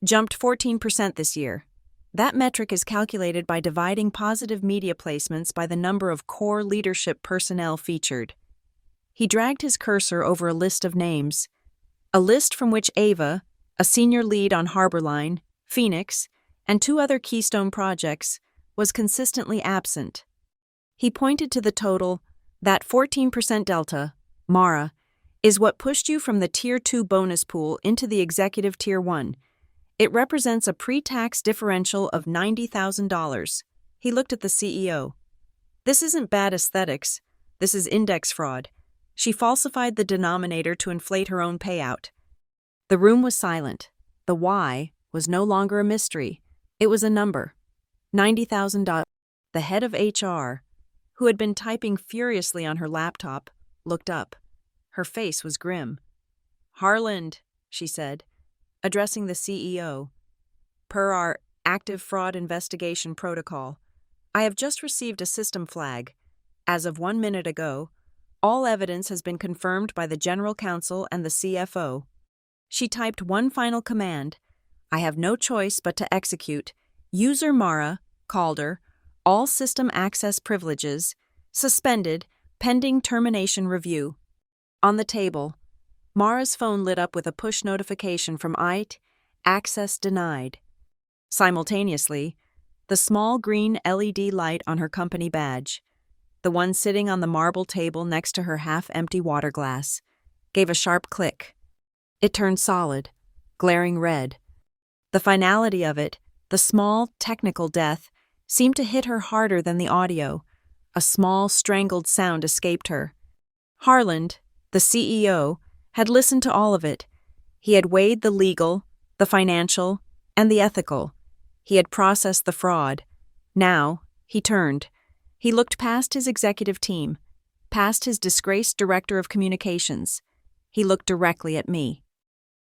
[SPEAKER 1] jumped 14% this year. That metric is calculated by dividing positive media placements by the number of core leadership personnel featured. He dragged his cursor over a list of names, a list from which Ava, a senior lead on Harborline, Phoenix, and 2 other keystone projects, was consistently absent. He pointed to the total. That 14% delta, Mara, is what pushed you from the Tier 2 bonus pool into the Executive Tier 1. It represents a pre-tax differential of $90,000. He looked at the CEO. This isn't bad aesthetics. This is index fraud. She falsified the denominator to inflate her own payout. The room was silent. The why was no longer a mystery. It was a number. $90,000. The head of HR, who had been typing furiously on her laptop, looked up. Her face was grim. Harland, she said, addressing the CEO. Per our active fraud investigation protocol, I have just received a system flag. As of 1 minute ago, all evidence has been confirmed by the General Counsel and the CFO. She typed one final command. I have no choice but to execute. User Mara, Calder, all system access privileges, suspended, pending termination review. On the table, Mara's phone lit up with a push notification from IT, access denied. Simultaneously, the small green LED light on her company badge, the one sitting on the marble table next to her half-empty water glass, gave a sharp click. It turned solid, glaring red. The finality of it, the small, technical death, seemed to hit her harder than the audio. A small, strangled sound escaped her. Harland, the CEO, had listened to all of it. He had weighed the legal, the financial, and the ethical. He had processed the fraud. Now, he turned. He looked past his executive team, past his disgraced director of communications. He looked directly at me.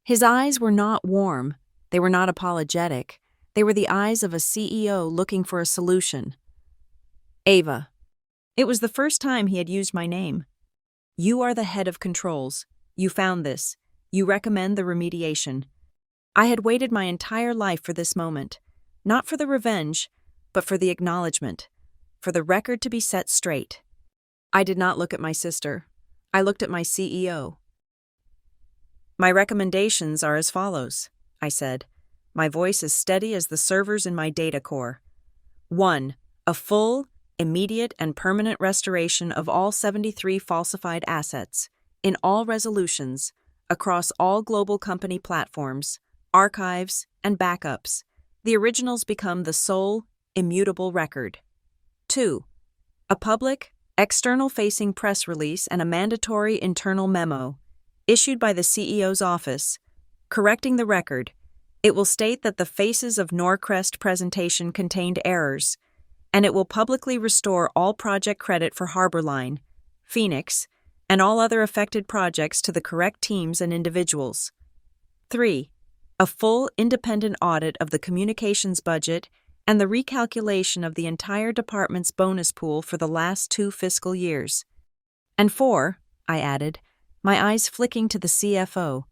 [SPEAKER 1] His eyes were not warm. They were not apologetic. They were the eyes of a CEO looking for a solution. Ava. It was the first time he had used my name. You are the head of controls. You found this. You recommend the remediation. I had waited my entire life for this moment, not for the revenge, but for the acknowledgement, for the record to be set straight. I did not look at my sister. I looked at my CEO. My recommendations are as follows, I said, my voice as steady as the servers in my data core. 1. A full, immediate, and permanent restoration of all 73 falsified assets, in all resolutions, across all global company platforms, archives, and backups. The originals become the sole, immutable record. 2. A public, external-facing press release and a mandatory internal memo, issued by the CEO's office, correcting the record. It will state that the Faces of Norcrest presentation contained errors, and it will publicly restore all project credit for Harborline, Phoenix, and all other affected projects to the correct teams and individuals. 3. A full independent audit of the communications budget and the recalculation of the entire department's bonus pool for the last 2 fiscal years. And 4, I added, my eyes flicking to the CFO,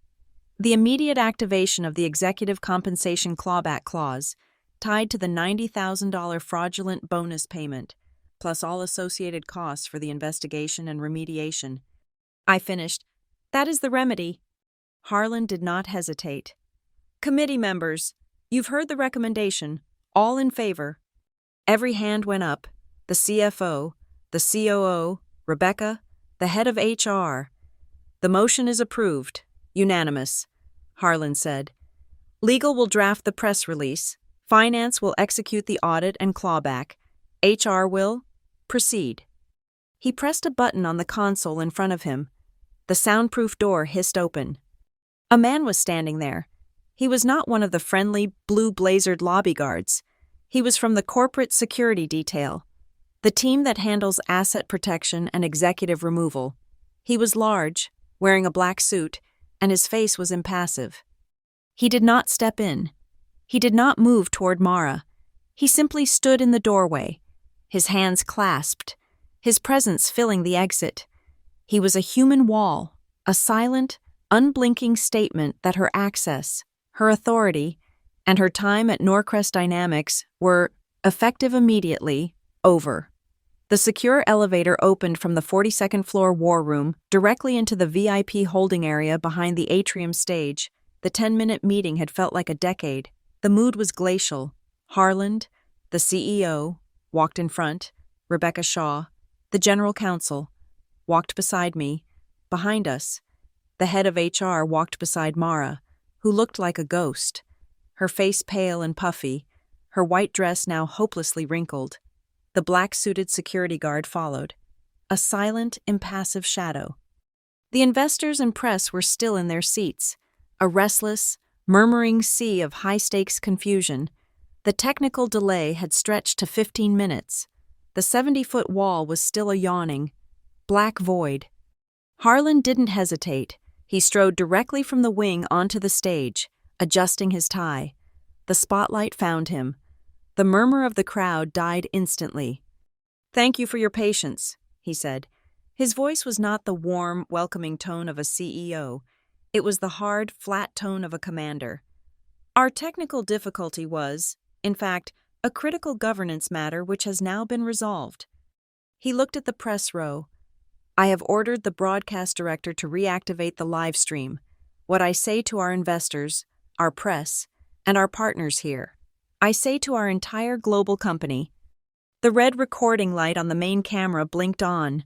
[SPEAKER 1] the immediate activation of the executive compensation clawback clause, tied to the $90,000 fraudulent bonus payment, plus all associated costs for the investigation and remediation. I finished. That is the remedy. Harlan did not hesitate. Committee members, you've heard the recommendation. All in favor. Every hand went up. The CFO, the COO, Rebecca, the head of HR. The motion is approved. Unanimous, Harlan said. Legal will draft the press release. Finance will execute the audit and clawback. HR will proceed. He pressed a button on the console in front of him. The soundproof door hissed open. A man was standing there. He was not one of the friendly, blue-blazered lobby guards. He was from the corporate security detail, the team that handles asset protection and executive removal. He was large, wearing a black suit, and his face was impassive. He did not step in. He did not move toward Mara. He simply stood in the doorway, his hands clasped, his presence filling the exit. He was a human wall, a silent, unblinking statement that her access, her authority, and her time at Norcrest Dynamics were, effective immediately, over. The secure elevator opened from the 42nd floor war room directly into the VIP holding area behind the atrium stage. The 10-minute meeting had felt like a decade. The mood was glacial. Harlan, the CEO, walked in front. Rebecca Shaw, the general counsel, walked beside me. Behind us, the head of HR walked beside Mara, who looked like a ghost, her face pale and puffy, her white dress now hopelessly wrinkled. The black-suited security guard followed, a silent, impassive shadow. The investors and press were still in their seats, a restless, murmuring sea of high-stakes confusion. The technical delay had stretched to 15 minutes. The 70-foot wall was still a yawning, black void. Harlan didn't hesitate. He strode directly from the wing onto the stage, adjusting his tie. The spotlight found him. The murmur of the crowd died instantly. "Thank you for your patience," he said. His voice was not the warm, welcoming tone of a CEO. It was the hard, flat tone of a commander. "Our technical difficulty was, in fact, a critical governance matter which has now been resolved." He looked at the press row. "I have ordered the broadcast director to reactivate the live stream. What I say to our investors, our press, and our partners here, I say to our entire global company." The red recording light on the main camera blinked on.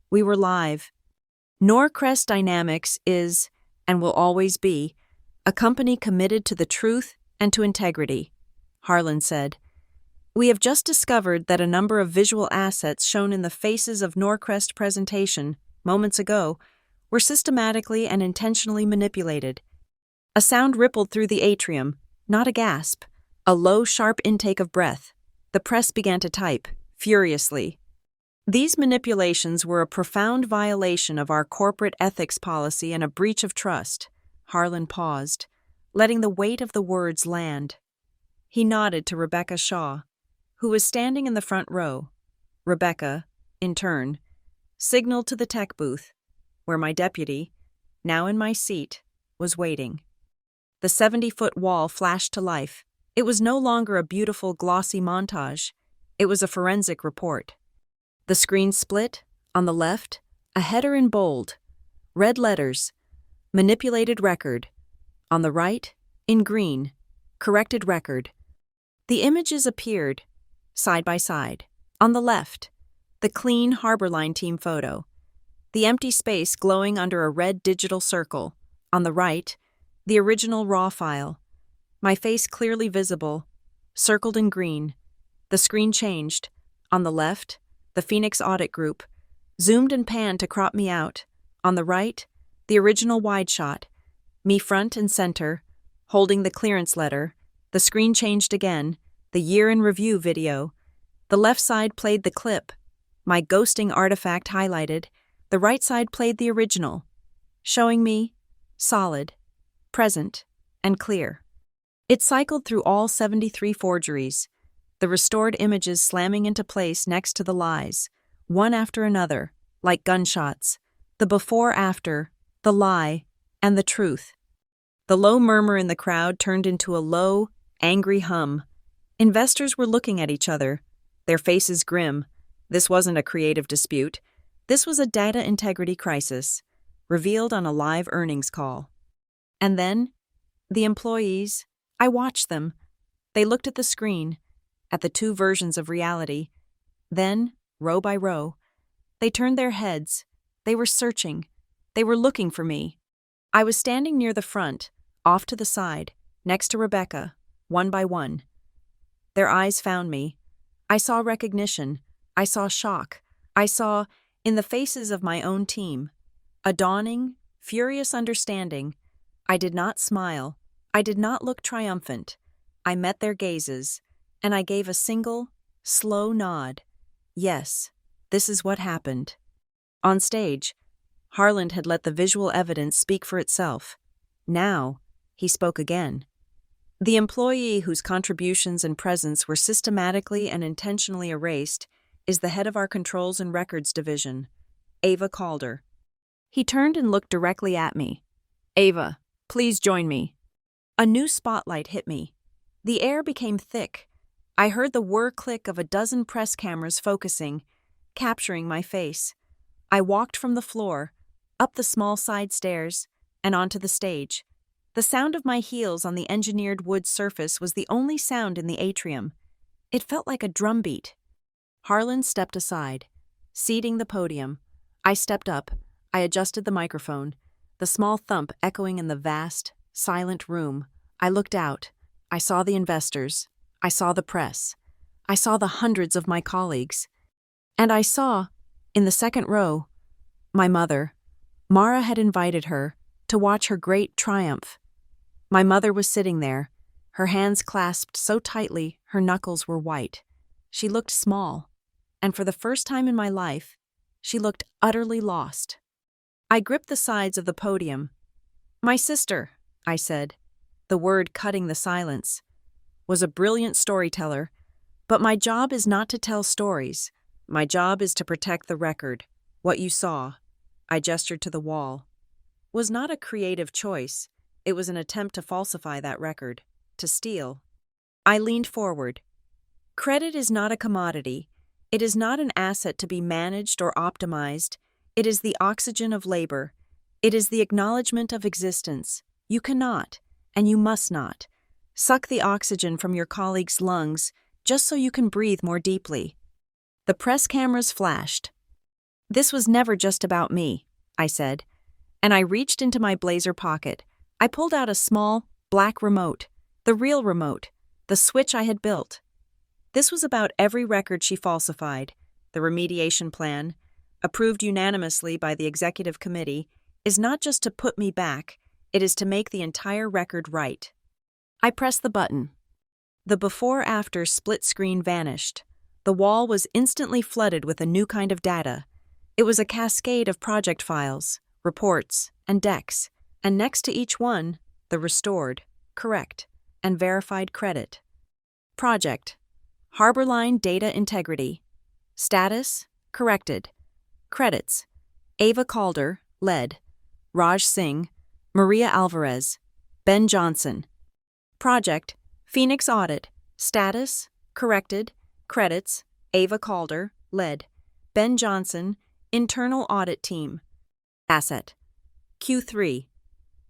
[SPEAKER 1] We were live. Norcrest Dynamics is, and will always be, a company committed to the truth and to integrity, Harlan said. "We have just discovered that a number of visual assets shown in the Faces of Norcrest presentation, moments ago, were systematically and intentionally manipulated." A sound rippled through the atrium, not a gasp, a low, sharp intake of breath. The press began to type, furiously. "These manipulations were a profound violation of our corporate ethics policy and a breach of trust." Harlan paused, letting the weight of the words land. He nodded to Rebecca Shaw, who was standing in the front row. Rebecca, in turn, signaled to the tech booth, where my deputy, now in my seat, was waiting. The 70-foot wall flashed to life. It was no longer a beautiful, glossy montage. It was a forensic report. The screen split. On the left, a header in bold, red letters, manipulated record. On the right, in green, corrected record. The images appeared, side by side. On the left, the clean Harborline team photo, the empty space glowing under a red digital circle. On the right, the original RAW file, my face clearly visible, circled in green. The screen changed. On the left, the Phoenix Audit Group, zoomed and panned to crop me out. On the right, the original wide shot, me front and center, holding the clearance letter. The screen changed again, the year in review video. The left side played the clip, my ghosting artifact highlighted. The right side played the original, showing me solid, present, and clear. It cycled through all 73 forgeries, the restored images slamming into place next to the lies, one after another, like gunshots, the before-after, the lie, and the truth. The low murmur in the crowd turned into a low, angry hum. Investors were looking at each other, their faces grim. This wasn't a creative dispute. This was a data integrity crisis, revealed on a live earnings call. And then, the employees, I watched them. They looked at the screen, at the two versions of reality. Then, row by row, they turned their heads. They were searching, They were looking for me. I was standing near the front, off to the side, next to Rebecca, one by one. Their eyes found me. I saw recognition. I saw shock. I saw, in the faces of my own team, a dawning, furious understanding. I did not smile. I did not look triumphant. I met their gazes, and I gave a single, slow nod. Yes, this is what happened. On stage, Harland had let the visual evidence speak for itself. Now, he spoke again. The employee whose contributions and presence were systematically and intentionally erased is the head of our Controls and Records Division, Ava Calder. He turned and looked directly at me. Ava, please join me. A new spotlight hit me. The air became thick. I heard the whir click of a dozen press cameras focusing, capturing my face. I walked from the floor, up the small side stairs, and onto the stage. The sound of my heels on the engineered wood surface was the only sound in the atrium. It felt like a drumbeat. Harland stepped aside, ceding the podium. I stepped up. I adjusted the microphone, the small thump echoing in the vast, silent room. I looked out. I saw the investors. I saw the press. I saw the hundreds of my colleagues. And I saw, in the second row, my mother. Mara had invited her to watch her great triumph. My mother was sitting there, her hands clasped so tightly her knuckles were white. She looked small, and for the first time in my life, she looked utterly lost. I gripped the sides of the podium. My sister, I said, the word cutting the silence, was a brilliant storyteller, but my job is not to tell stories. My job is to protect the record. What you saw, I gestured to the wall, was not a creative choice. It was an attempt to falsify that record, to steal. I leaned forward. Credit is not a commodity. It is not an asset to be managed or optimized. It is the oxygen of labor. It is the acknowledgement of existence. You cannot, and you must not, suck the oxygen from your colleagues' lungs just so you can breathe more deeply. The press cameras flashed. This was never just about me, I said, and I reached into my blazer pocket. I pulled out a small, black remote, the real remote, the switch I had built. This was about every record she falsified. The remediation plan, approved unanimously by the executive committee, is not just to put me back, it is to make the entire record right. I pressed the button. The before-after split screen vanished. The wall was instantly flooded with a new kind of data. It was a cascade of project files, reports, and decks, and next to each one, the restored, correct, and verified credit. Project: Harborline Data Integrity. Status: corrected. Credits: Ava Calder, lead. Raj Singh, Maria Alvarez, Ben Johnson. Project: Phoenix Audit. Status: corrected. Credits: Ava Calder, lead. Ben Johnson, Internal Audit Team. Asset: Q3.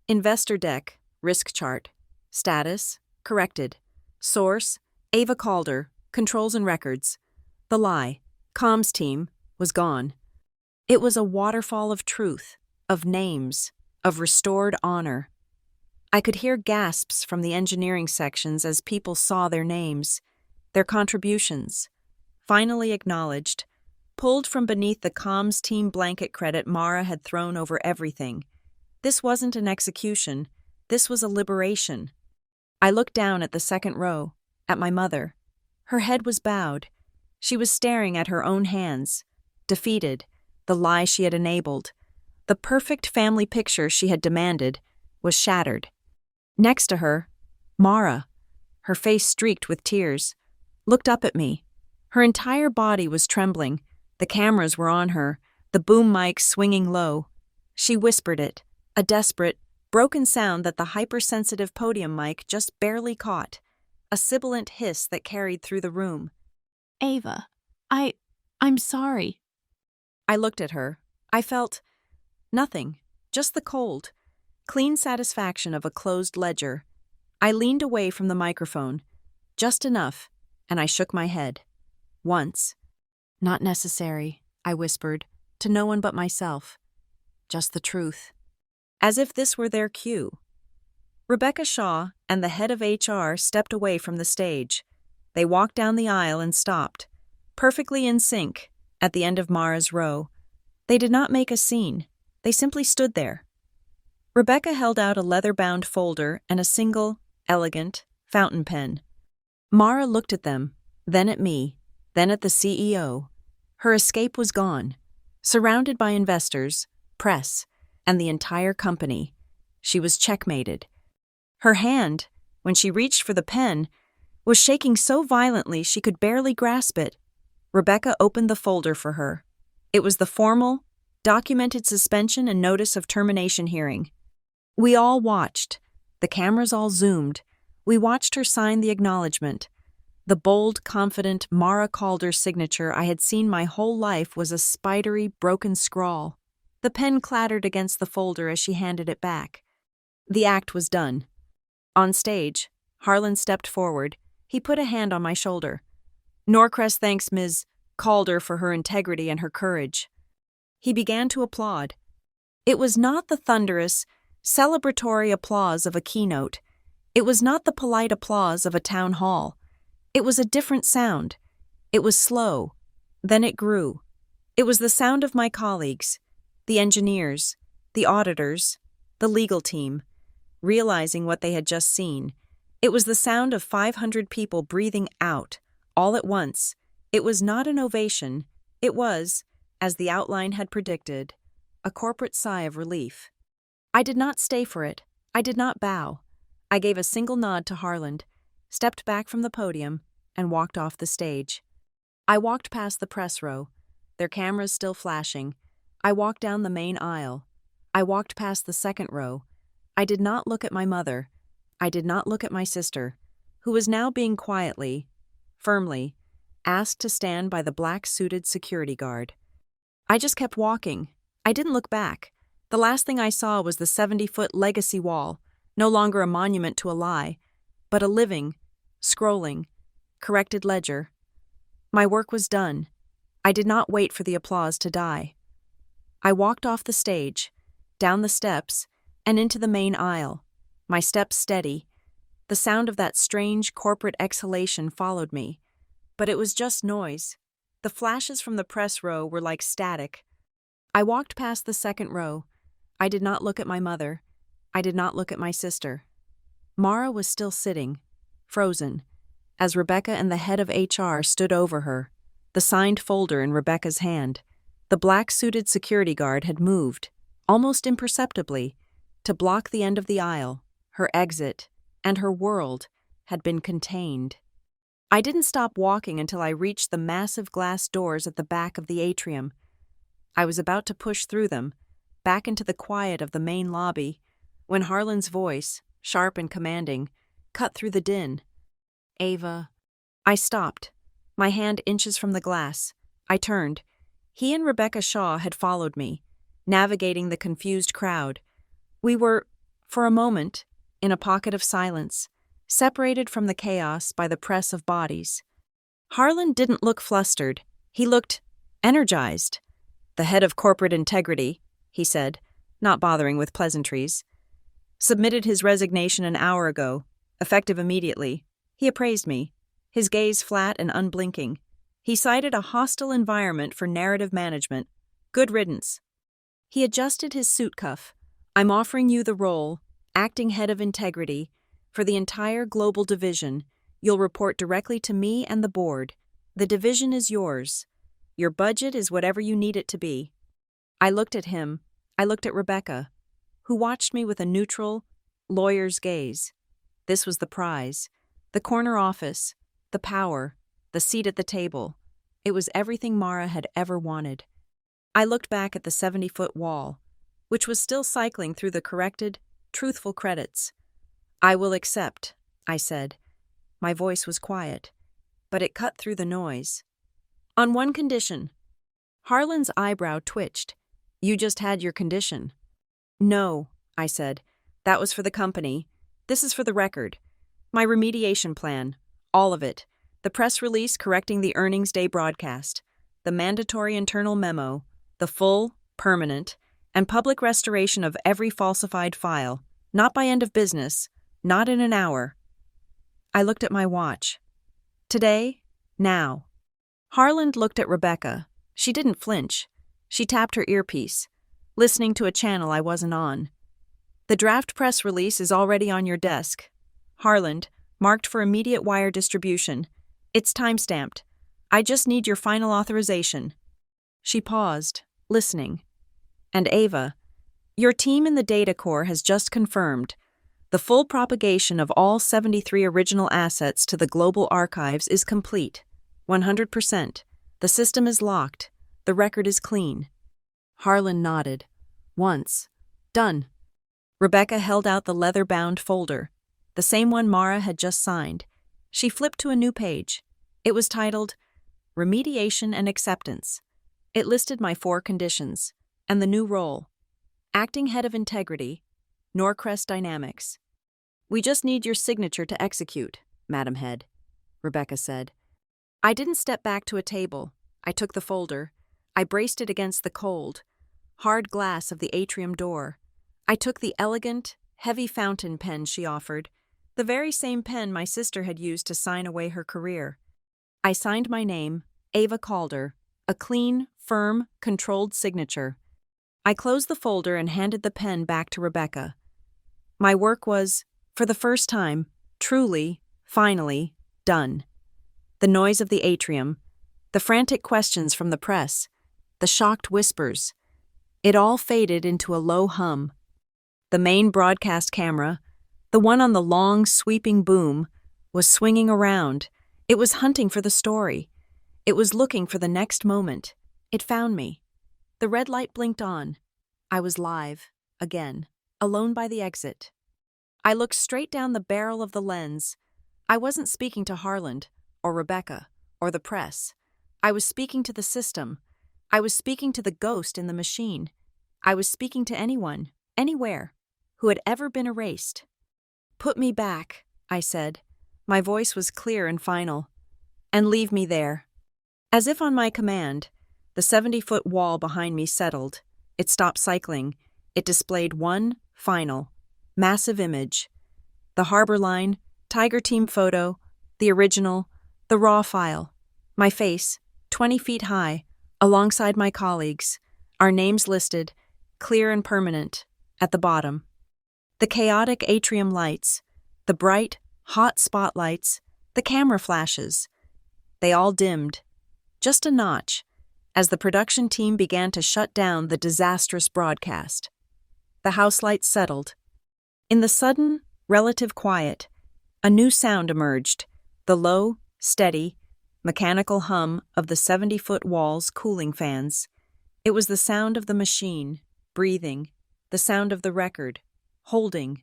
[SPEAKER 1] Investor Deck, Risk Chart. Status: corrected. Source: Ava Calder, Controls and Records. The lie, Comms Team, was gone. It was a waterfall of truth, of names, of restored honor. I could hear gasps from the engineering sections as people saw their names, their contributions, finally acknowledged, pulled from beneath the comms team blanket credit Mara had thrown over everything. This wasn't an execution, this was a liberation. I looked down at the second row, at my mother. Her head was bowed. She was staring at her own hands, defeated, the lie she had enabled. The perfect family picture she had demanded was shattered. Next to her, Mara, her face streaked with tears, looked up at me. Her entire body was trembling. The cameras were on her, the boom mic swinging low. She whispered it, a desperate, broken sound that the hypersensitive podium mic just barely caught, a sibilant hiss that carried through the room.
[SPEAKER 2] Ava, I'm sorry.
[SPEAKER 1] I looked at her. I felt nothing, just the cold, clean satisfaction of a closed ledger. I leaned away from the microphone, just enough, and I shook my head. Once. Not necessary, I whispered, to no one but myself. just the truth. As if this were their cue. Rebecca Shaw and the head of HR stepped away from the stage. They walked down the aisle and stopped, perfectly in sync, at the end of Mara's row. They did not make a scene. They simply stood there. Rebecca held out a leather-bound folder and a single, elegant, fountain pen. Mara looked at them, then at me, then at the CEO. Her escape was gone. Surrounded by investors, press, and the entire company, she was checkmated. Her hand, when she reached for the pen, was shaking so violently she could barely grasp it. Rebecca opened the folder for her. It was the formal, documented suspension and notice of termination hearing. We all watched. The cameras all zoomed. We watched her sign the acknowledgement. The bold, confident Mara Calder signature I had seen my whole life was a spidery, broken scrawl. The pen clattered against the folder as she handed it back. The act was done. On stage, Harlan stepped forward. He put a hand on my shoulder. Norcrest thanks Ms. Calder for her integrity and her courage. He began to applaud. It was not the thunderous, celebratory applause of a keynote. It was not the polite applause of a town hall. It was a different sound. It was slow. Then it grew. It was the sound of my colleagues, the engineers, the auditors, the legal team, realizing what they had just seen. It was the sound of 500 people breathing out, all at once. It was not an ovation. It was, as the outline had predicted, a corporate sigh of relief. I did not stay for it. I did not bow. I gave a single nod to Harland, stepped back from the podium, and walked off the stage. I walked past the press row, their cameras still flashing. I walked down the main aisle. I walked past the second row. I did not look at my mother. I did not look at my sister, who was now being quietly, firmly, asked to stand by the black-suited security guard. I just kept walking. I didn't look back. The last thing I saw was the 70-foot legacy wall, no longer a monument to a lie, but a living, scrolling, corrected ledger. My work was done. I did not wait for the applause to die. I walked off the stage, down the steps, and into the main aisle, my steps steady. The sound of that strange corporate exhalation followed me, but it was just noise. The flashes from the press row were like static. I walked past the second row. I did not look at my mother. I did not look at my sister. Mara was still sitting, frozen, as Rebecca and the head of HR stood over her, the signed folder in Rebecca's hand. The black-suited security guard had moved, almost imperceptibly, to block the end of the aisle. Her exit, and her world, had been contained. I didn't stop walking until I reached the massive glass doors at the back of the atrium. I was about to push through them, back into the quiet of the main lobby, when Harlan's voice, sharp and commanding, cut through the din. Ava. I stopped, my hand inches from the glass. I turned. He and Rebecca Shaw had followed me, navigating the confused crowd. We were, for a moment, in a pocket of silence, separated from the chaos by the press of bodies. Harlan didn't look flustered. He looked energized. The head of corporate integrity, he said, not bothering with pleasantries, submitted his resignation an hour ago, effective immediately. He appraised me, his gaze flat and unblinking. He cited a hostile environment for narrative management. Good riddance. He adjusted his suit cuff. I'm offering you the role, acting head of integrity, for the entire global division. You'll report directly to me and the board. The division is yours. Your budget is whatever you need it to be. I looked at him. I looked at Rebecca, who watched me with a neutral, lawyer's gaze. This was the prize. The corner office, the power, the seat at the table. It was everything Mara had ever wanted. I looked back at the 70-foot wall, which was still cycling through the corrected, truthful credits. I will accept, I said. My voice was quiet, but it cut through the noise. On one condition. Harlan's eyebrow twitched. You just had your condition. No, I said. That was for the company. This is for the record. My remediation plan. All of it. The press release correcting the earnings day broadcast. The mandatory internal memo. The full, permanent, and public restoration of every falsified file, not by end of business, not in an hour. I looked at my watch. Today, now. Harland looked at Rebecca. She didn't flinch. She tapped her earpiece, listening to a channel I wasn't on. The draft press release is already on your desk. Harland, marked for immediate wire distribution. It's time-stamped. I just need your final authorization. She paused, listening. And Ava, your team in the data core has just confirmed the full propagation of all 73 original assets to the global archives is complete. 100%. The system is locked. The record is clean. Harlan nodded. Once. Done. Rebecca held out the leather-bound folder, the same one Mara had just signed. She flipped to a new page. It was titled Remediation and Acceptance. It listed my 4 conditions and the new role. Acting Head of Integrity, Norcrest Dynamics. We just need your signature to execute, Madam Head, Rebecca said. I didn't step back to a table. I took the folder. I braced it against the cold, hard glass of the atrium door. I took the elegant, heavy fountain pen she offered, the very same pen my sister had used to sign away her career. I signed my name, Ava Calder, a clean, firm, controlled signature. I closed the folder and handed the pen back to Rebecca. My work was, for the first time, truly, finally, done. The noise of the atrium, the frantic questions from the press, the shocked whispers, it all faded into a low hum. The main broadcast camera, the one on the long, sweeping boom, was swinging around. It was hunting for the story. It was looking for the next moment. It found me. The red light blinked on. I was live, again, alone by the exit. I looked straight down the barrel of the lens. I wasn't speaking to Harland, or Rebecca, or the press. I was speaking to the system. I was speaking to the ghost in the machine. I was speaking to anyone, anywhere, who had ever been erased. Put me back, I said. My voice was clear and final. And leave me there. As if on my command, the 70-foot wall behind me settled. It stopped cycling. It displayed one final, massive image. The harbor line, Tiger Team photo, the original, the raw file. My face, 20 feet high, alongside my colleagues, our names listed, clear and permanent, at the bottom. The chaotic atrium lights, the bright, hot spotlights, the camera flashes. They all dimmed, just a notch, as the production team began to shut down the disastrous broadcast. The house lights settled. In the sudden, relative quiet, a new sound emerged, the low, steady, mechanical hum of the 70-foot wall's cooling fans. It was the sound of the machine, breathing, the sound of the record, holding.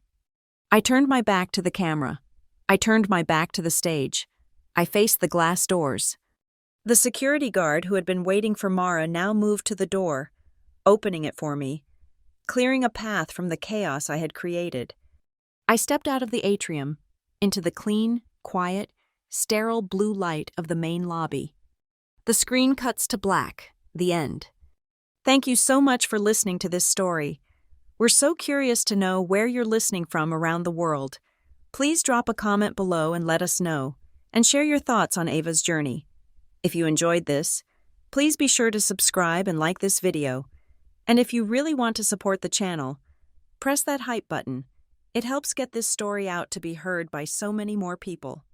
[SPEAKER 1] I turned my back to the camera. I turned my back to the stage. I faced the glass doors. The security guard who had been waiting for Mara now moved to the door, opening it for me, clearing a path from the chaos I had created. I stepped out of the atrium, into the clean, quiet, sterile blue light of the main lobby. The screen cuts to black, the end. Thank you so much for listening to this story. We're so curious to know where you're listening from around the world. Please drop a comment below and let us know, and share your thoughts on Ava's journey. If you enjoyed this, please be sure to subscribe and like this video. And if you really want to support the channel, press that hype button. It helps get this story out to be heard by so many more people.